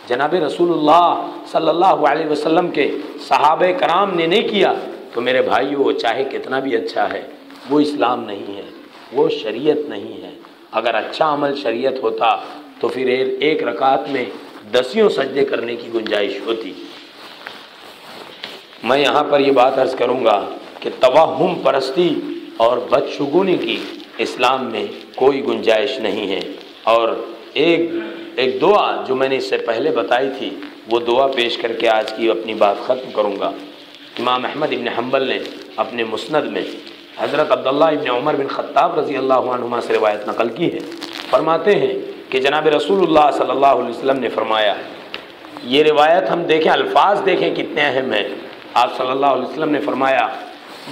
جناب رسول اللہ صلی اللہ علیہ وسلم کے صحابہ کرام نے نہیں کیا، تو میرے بھائیو وہ چاہے کتنا بھی اچھا ہے، وہ اسلام نہیں ہے، وہ شریعت نہیں ہے۔ اگر اچھا عمل شریعت ہوتا تو پھر ایک رکعت میں 10 سجدے کرنے کی گنجائش ہوتی۔ میں یہاں پر یہ بات عرض کروں گا کہ توہم پرستی اور بدشگونی کی اسلام میں کوئی گنجائش نہیں ہے۔ اور ایک دعا جو میں نے اس سے پہلے بتائی تھی، وہ دعا پیش کر کے آج کی اپنی بات ختم کروں گا۔ امام احمد ابن حنبل نے اپنے مسند میں حضرت عبداللہ ابن عمر بن خطاب رضی اللہ عنہما سے روایت نقل کی ہے۔ فرماتے ہیں کہ جناب رسول اللہ صلی اللہ علیہ وسلم نے فرمایا، یہ روایت ہم دیکھیں، الفاظ دیکھیں کتنے اہم ہیں۔ آپ صلی اللہ علیہ وسلم نے فرمایا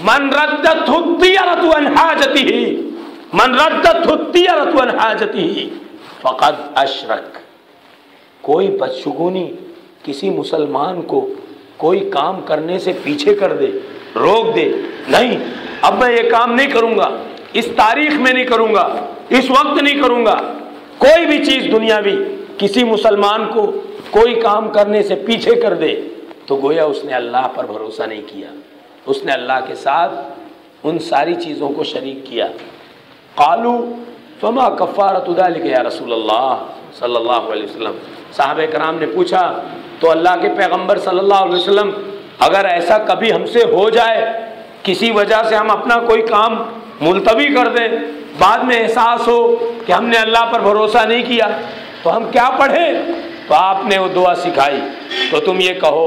من ردت الطیرۃ عن حاجتہ، من ردت الطیرۃ عن حاجتہ فقد اشرک۔ کوئی بدشگونی کسی مسلمان کو کوئی کام کرنے سے پیچھے کر دے، روک دے، نہیں اب میں یہ کام نہیں کروں گا، اس تاریخ میں نہیں کروں گا، اس وقت نہیں کروں گا، کوئی بھی چیز دنیاوی کسی مسلمان کو کوئی کام کرنے سے پیچھے کر دے تو گویا اس نے اللہ پر بھروسہ نہیں کیا، اس نے اللہ کے ساتھ ان ساری چیزوں کو شریک کیا۔ قالوا فما کفارۃ ذلک یا رسول اللہ صلی اللہ علیہ وسلم، صحابہ کرام نے پوچھا تو اللہ کے پیغمبر صلی اللہ علیہ وسلم اگر ایسا کبھی ہم سے ہو جائے، کسی وجہ سے ہم اپنا کوئی کام ملتوی کر دیں، بعد میں احساس ہو کہ ہم نے اللہ پر بھروسہ نہیں کیا تو ہم کیا پڑھیں؟ تو آپ نے وہ دعا سکھائی، تو تم یہ کہو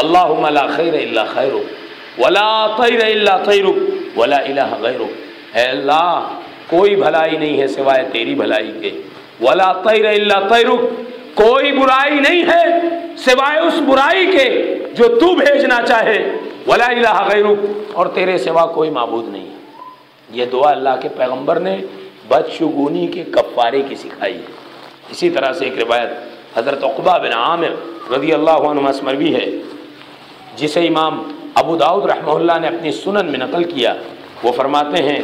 اللہم لا خیر الا خیرک ولا طیر الا طیرک ولا الہ غیرک، اے اللہ کوئی بھلائی نہیں ہے سوائے تیری بھلائی کے، ولا طیر الا طیرک، کوئی برائی نہیں ہے سوائے اس برائی کے جو تو بھیجنا چاہے، ولا الہ غیرک، اور تیرے سوا کوئی معبود نہیں ہے۔ یہ دعا اللہ کے پیغمبر نے بدشگونی کے کفارے کی سکھائی ہے۔ اسی طرح سے ایک روایت حضرت عقبہ بن عامر رضی اللہ عنہ سے مروی ہے، جسے امام ابو داؤد رحمہ اللہ نے اپنی سنن میں نقل کیا۔ وہ فرماتے ہیں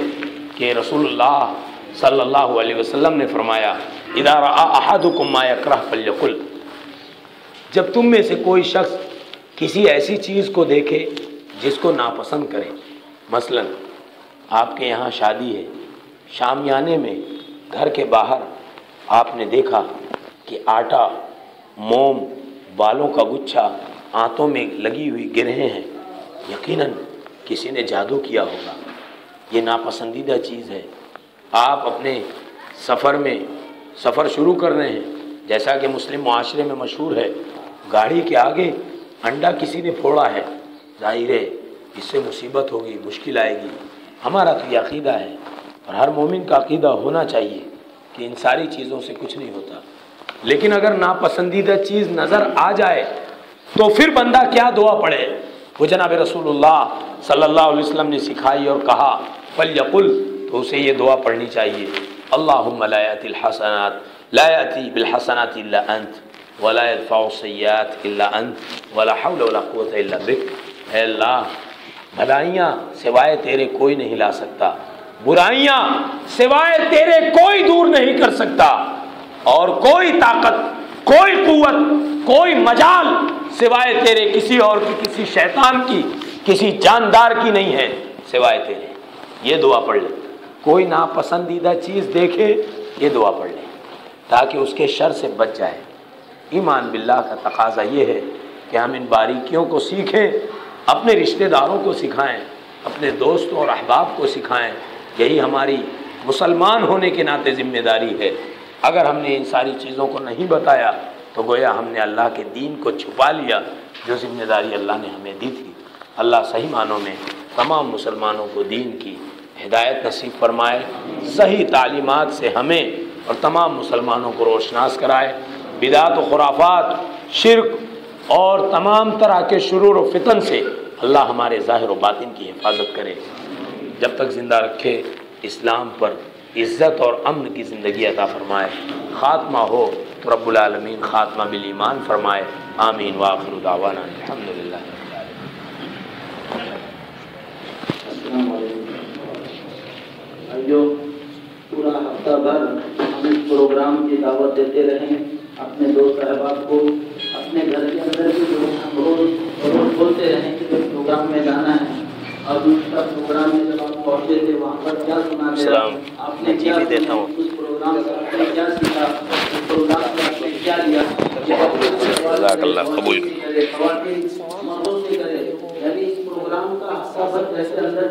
کہ رسول اللہ صلی اللہ علیہ وسلم نے فرمایا اذا رأى احدكم ما يكره فليقل، جب تم میں سے کوئی شخص کسی ایسی چیز کو دیکھے جس کو ناپسند کرے، مثلا آپ کے یہاں شادی ہے، شامیانے میں گھر کے باہر آپ نے دیکھا کہ آٹا، موم، بالوں کا گچھا آنتوں میں لگی ہوئی گر رہے ہیں، یقیناً کسی نے جادو کیا ہوگا، یہ ناپسندیدہ چیز ہے۔ آپ اپنے سفر شروع کر رہے ہیں، جیسا کہ مسلم معاشرے میں مشہور ہے، گاڑی کے آگے انڈا کسی نے پھوڑا ہے، ظاہر ہے اس سے مصیبت ہوگی، مشکل آئے گی۔ ہمارا تو یہ عقیدہ ہے اور ہر مومن کا عقیدہ ہونا چاہیے کہ ان ساری چیزوں سے کچھ نہیں ہوتا، لیکن اگر ناپسندیدہ چیز نظر آ جائے تو پھر بندہ کیا دعا پڑھے؟ وہ جناب رسول اللہ صلی اللہ علیہ وسلم نے سکھائی اور کہا فلیقل، تو اسے یہ دعا پڑھنی چاہیے اللہم لا یأتی الحسنات لا یأتی بالحسنات الا انت ولا یدفع السیئات الا انت ولا حول ولا قوت الا بک۔ اے اللہ بھلائیاں سوائے تیرے کوئی نہیں لا سکتا، برائیاں سوائے تیرے کوئی دور نہیں کر سکتا، اور کوئی طاقت، کوئی قوت، کوئی مجال سوائے تیرے کسی اور کی، کسی شیطان کی، کسی جاندار کی نہیں ہے سوائے تیرے۔ یہ دعا پڑھ لے، کوئی ناپسندیدہ چیز دیکھے یہ دعا پڑھ لے تاکہ اس کے شر سے بچ جائے۔ ایمان باللہ کا تقاضا یہ ہے کہ ہم ان باریکیوں کو سیکھیں، اپنے رشتہ داروں کو سکھائیں، اپنے دوستوں اور احباب کو سکھائیں۔ یہی ہماری مسلمان ہونے کے ناطے ذمہ داری ہے۔ اگر ہم نے ان ساری چیزوں کو نہیں بتایا تو گویا ہم نے اللہ کے دین کو چھپا لیا، جو ذمہ داری اللہ نے ہمیں دی تھی۔ اللہ صحیح معنوں میں تمام مسلمانوں کو دین کی ہدایت نصیب فرمائے، صحیح تعلیمات سے ہمیں اور تمام مسلمانوں کو روشناس کرائے، بدعت و خرافات، شرک اور تمام طرح کے شرور و فتن سے اللہ ہمارے ظاہر و باطن کی حفاظت کرے، جب تک زندہ رکھے اسلام پر عزت اور امن کی زندگی عطا فرمائے۔ خاتمہ ہو تو رب العالمین خاتمہ بالایمان فرمائے۔ آمین وآخر دعوانا الحمدللہ۔ السلام علیکم بھائیو، پورا ہفتہ بھر ہم اس پروگرام کی دعوت دیتے رہیں اپنے دوست احباب کو، اپنے گھر کے اندر بھی جو ہم روز بولتے رہیں کہ پروگرام میں جانا ہے، اور اس کا پروگرام میں جب آپ پہنچے تھے وہاں پر کیا سنا گیا، آپ نے کیا اس پروگرام سے آپ نے کیا سیکھا، اس پروگرام سے آپ نے کیا لیا، جزاک اللہ قبول خواتین مردوں سے کرے، یعنی اس پروگرام کا ہفتہ بھر جیسے اندر